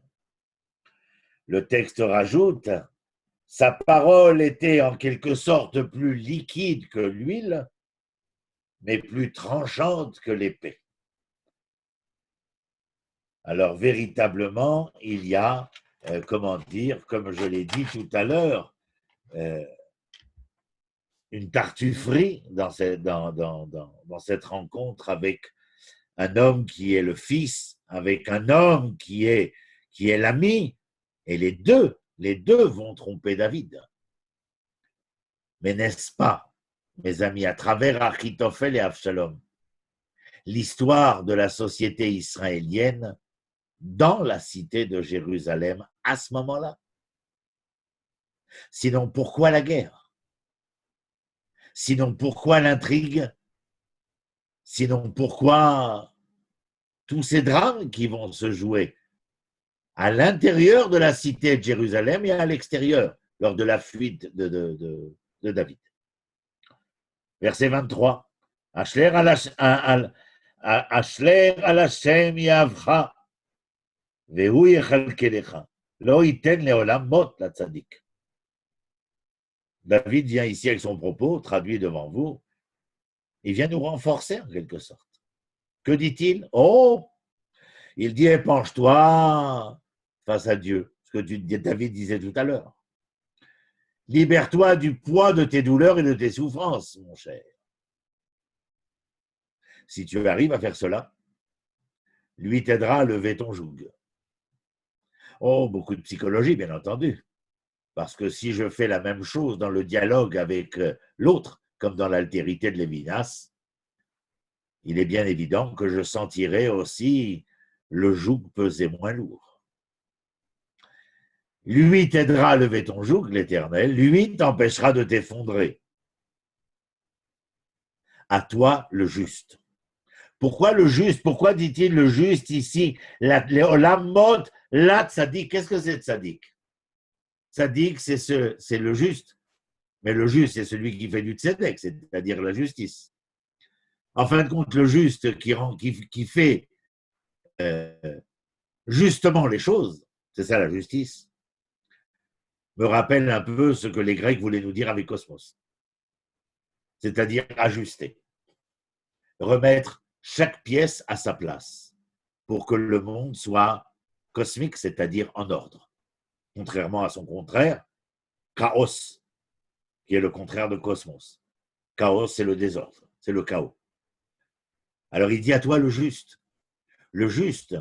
Le texte rajoute, sa parole était en quelque sorte plus liquide que l'huile, mais plus tranchante que l'épée. Alors véritablement, il y a, comment dire, comme je l'ai dit tout à l'heure, une tartufferie dans cette rencontre avec un homme qui est le fils, avec un homme qui est l'ami, et les deux vont tromper David. Mais n'est-ce pas, mes amis, à travers Achitophel et Avshalom, l'histoire de la société israélienne dans la cité de Jérusalem à ce moment-là? Sinon, pourquoi la guerre? Sinon, pourquoi l'intrigue? Sinon, pourquoi tous ces drames qui vont se jouer à l'intérieur de la cité de Jérusalem et à l'extérieur, lors de la fuite de David. Verset 23. Ashler al Hashem yavcha, vehu yechalkelecha, lo iten leolam mot la tzadik. David vient ici avec son propos, traduit devant vous, il vient nous renforcer en quelque sorte. Que dit-il? Oh, il dit épanche-toi face à Dieu, ce que David disait tout à l'heure. Libère-toi du poids de tes douleurs et de tes souffrances, mon cher. Si tu arrives à faire cela, lui t'aidera à lever ton joug. Oh, beaucoup de psychologie, bien entendu. Parce que si je fais la même chose dans le dialogue avec l'autre, comme dans l'altérité de Lévinas, il est bien évident que je sentirai aussi le joug peser moins lourd. Lui t'aidera à lever ton joug, l'Éternel, lui t'empêchera de t'effondrer. À toi le juste. Pourquoi le juste? Pourquoi dit-il le juste ici? Olam mod, la tzaddik. Qu'est-ce que c'est tzaddik? Tzaddik, c'est le juste. Mais le juste, c'est celui qui fait du tzedek, c'est-à-dire la justice. En fin de compte, le juste qui fait justement les choses, c'est ça la justice, me rappelle un peu ce que les Grecs voulaient nous dire avec cosmos. C'est-à-dire ajuster. Remettre chaque pièce à sa place pour que le monde soit cosmique, c'est-à-dire en ordre. Contrairement à son contraire, chaos, qui est le contraire de cosmos. Chaos, c'est le désordre, c'est le chaos. Alors il dit à toi le juste. Le juste,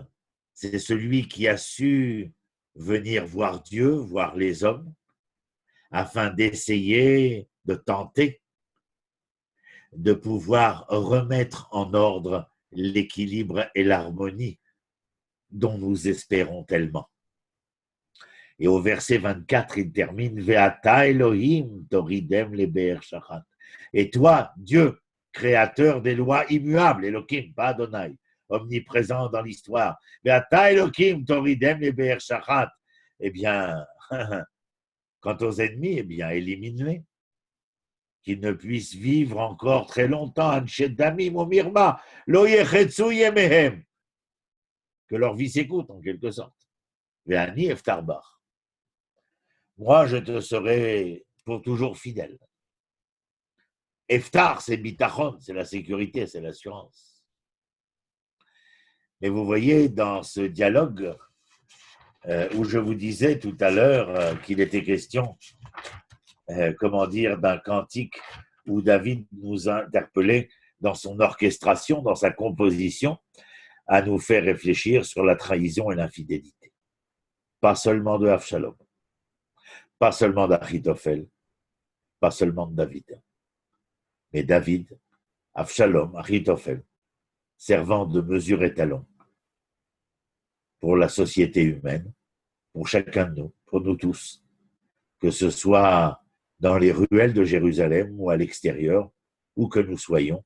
c'est celui qui a su venir voir Dieu, voir les hommes, afin d'essayer, de tenter, de pouvoir remettre en ordre l'équilibre et l'harmonie dont nous espérons tellement. Et au verset 24, il termine « Ve'ata Elohim toridem lebe'er shachat » Et toi, Dieu, créateur des lois immuables, Elohim, pas Adonai, omniprésent dans l'histoire, « Ve'ata Elohim toridem lebe'er shachat » Eh bien, quant aux ennemis, eh bien, élimine-les. Qu'ils ne puissent vivre encore très longtemps, que leur vie s'écoute en quelque sorte. Moi, je te serai pour toujours fidèle. Eftar, c'est bitachon, c'est la sécurité, c'est l'assurance. Mais vous voyez, dans ce dialogue où je vous disais tout à l'heure qu'il était question d'un cantique où David nous a interpellés dans son orchestration, dans sa composition, à nous faire réfléchir sur la trahison et l'infidélité. Pas seulement de Avshalom, pas seulement d'Achitophel, pas seulement de David, mais David, Avshalom, Achitophel, servant de mesure et talon pour la société humaine, pour chacun de nous, pour nous tous, que ce soit dans les ruelles de Jérusalem ou à l'extérieur, où que nous soyons,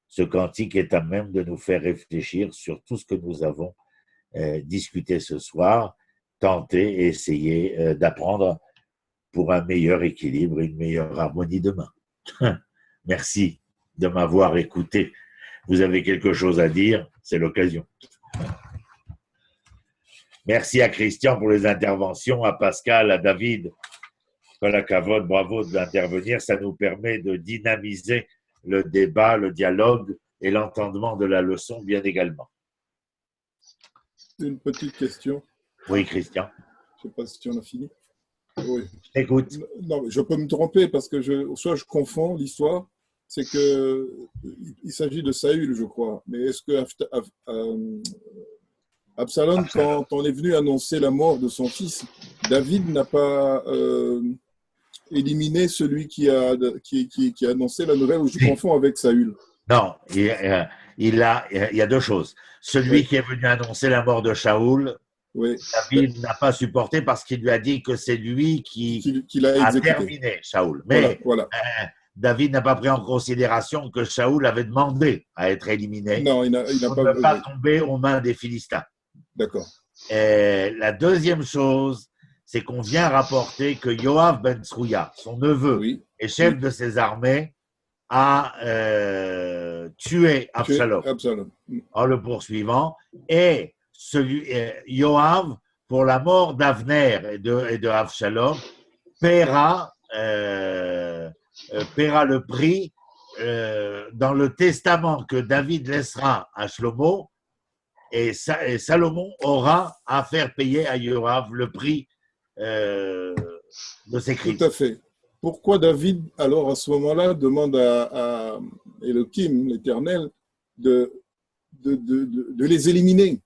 ce cantique est à même de nous faire réfléchir sur tout ce que nous avons discuté ce soir, tenter et essayer d'apprendre pour un meilleur équilibre et une meilleure harmonie demain. Merci de m'avoir écouté. Vous avez quelque chose à dire, c'est l'occasion. Merci à Christian pour les interventions, à Pascal, à David. Voilà, Kavod, bravo d'intervenir. Ça nous permet de dynamiser le débat, le dialogue et l'entendement de la leçon bien également. Une petite question. Oui, Christian. Je ne sais pas si on a fini. Oui. Écoute. Non, je peux me tromper parce que soit je confonds l'histoire, c'est qu'il s'agit de Saül, je crois. Mais est-ce que Absalom, quand on est venu annoncer la mort de son fils, David n'a pas éliminé celui qui a annoncé la nouvelle, ou je confonds avec Saül? Non, il y a deux choses. Celui qui est venu annoncer la mort de Shaoul, David n'a pas supporté parce qu'il lui a dit que c'est lui qui a terminé Shaoul. Mais David n'a pas pris en considération que Shaoul avait demandé à être éliminé. Non, il n'a pour ne pas tomber aux mains des Philistins. D'accord. La deuxième chose, c'est qu'on vient rapporter que Yoav ben Tsrouya, son neveu et chef de ses armées, a tué Absalom en le poursuivant, et Yoav, pour la mort d'Avner et de Avshalom, paiera le prix dans le testament que David laissera à Shlomo, et Salomon aura à faire payer à Yoav le prix de ses crimes. Tout à fait. Pourquoi David, alors à ce moment-là, demande à Elohim, l'Éternel, de les éliminer?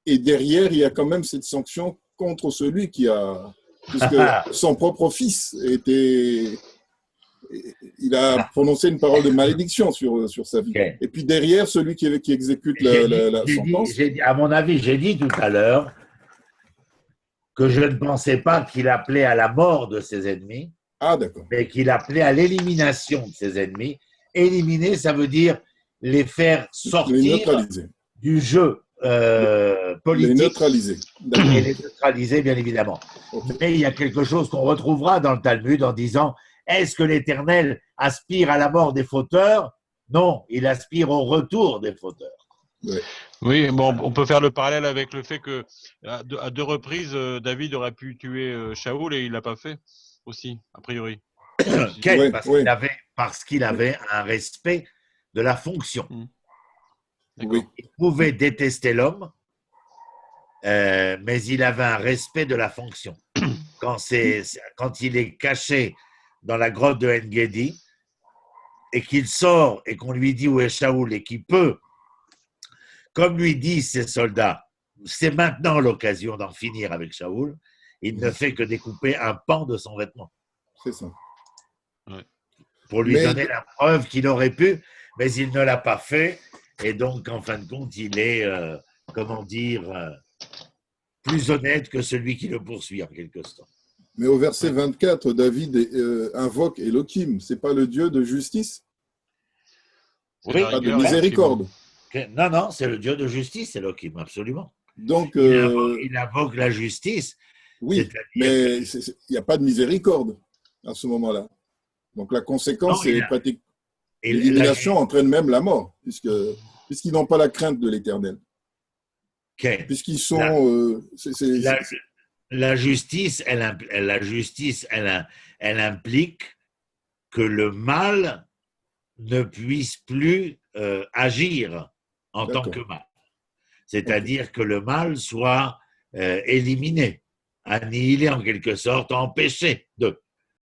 Et derrière, il y a quand même cette sanction contre celui qui a... Puisque son propre fils Il a prononcé une parole de malédiction sur sa vie. Ok. Et puis derrière, celui qui exécute la sentence. À mon avis, j'ai dit tout à l'heure que je ne pensais pas qu'il appelait à la mort de ses ennemis, Ah, d'accord. mais qu'il appelait à l'élimination de ses ennemis. Éliminer, ça veut dire les faire Les sortir neutraliser. du jeu Les politique neutraliser. D'accord. et les neutraliser, bien évidemment. Ok. Mais il y a quelque chose qu'on retrouvera dans le Talmud en disant « Est-ce que l'Éternel aspire à la mort des fauteurs ?» Non, il aspire au retour des fauteurs. Oui, bon, on peut faire le parallèle avec le fait que à deux reprises, David aurait pu tuer Shaoul et il l'a pas fait aussi, a priori. Quel Ouais, parce qu'il avait un respect de la fonction. D'accord. Oui. Il pouvait détester l'homme, mais il avait un respect de la fonction. Quand il est caché dans la grotte de En-Gedi et qu'il sort et qu'on lui dit où est Shaoul et qu'il peut, comme lui disent ses soldats, c'est maintenant l'occasion d'en finir avec Shaoul, il ne fait que découper un pan de son vêtement. C'est ça. Pour lui Mais- donner la preuve qu'il aurait pu, mais il ne l'a pas fait. Et donc, en fin de compte, il est, plus honnête que celui qui le poursuit, en quelque sorte. Mais au verset 24, David invoque Elohim. C'est pas le Dieu de justice, C'est Oui, la pas de rigueur, miséricorde. Non, c'est le Dieu de justice, Elohim, absolument. Donc, Il invoque la justice. oui, c'est-à-dire mais il n'y a pas de miséricorde à ce moment-là. Donc la conséquence, Non, c'est pratique. et L'élimination entraîne même la mort, puisqu'ils n'ont pas la crainte de l'Éternel. Puisqu'ils sont. la justice, elle implique que le mal ne puisse plus agir en tant que mal. C'est-à-dire que le mal soit éliminé, annihilé en quelque sorte, empêché de.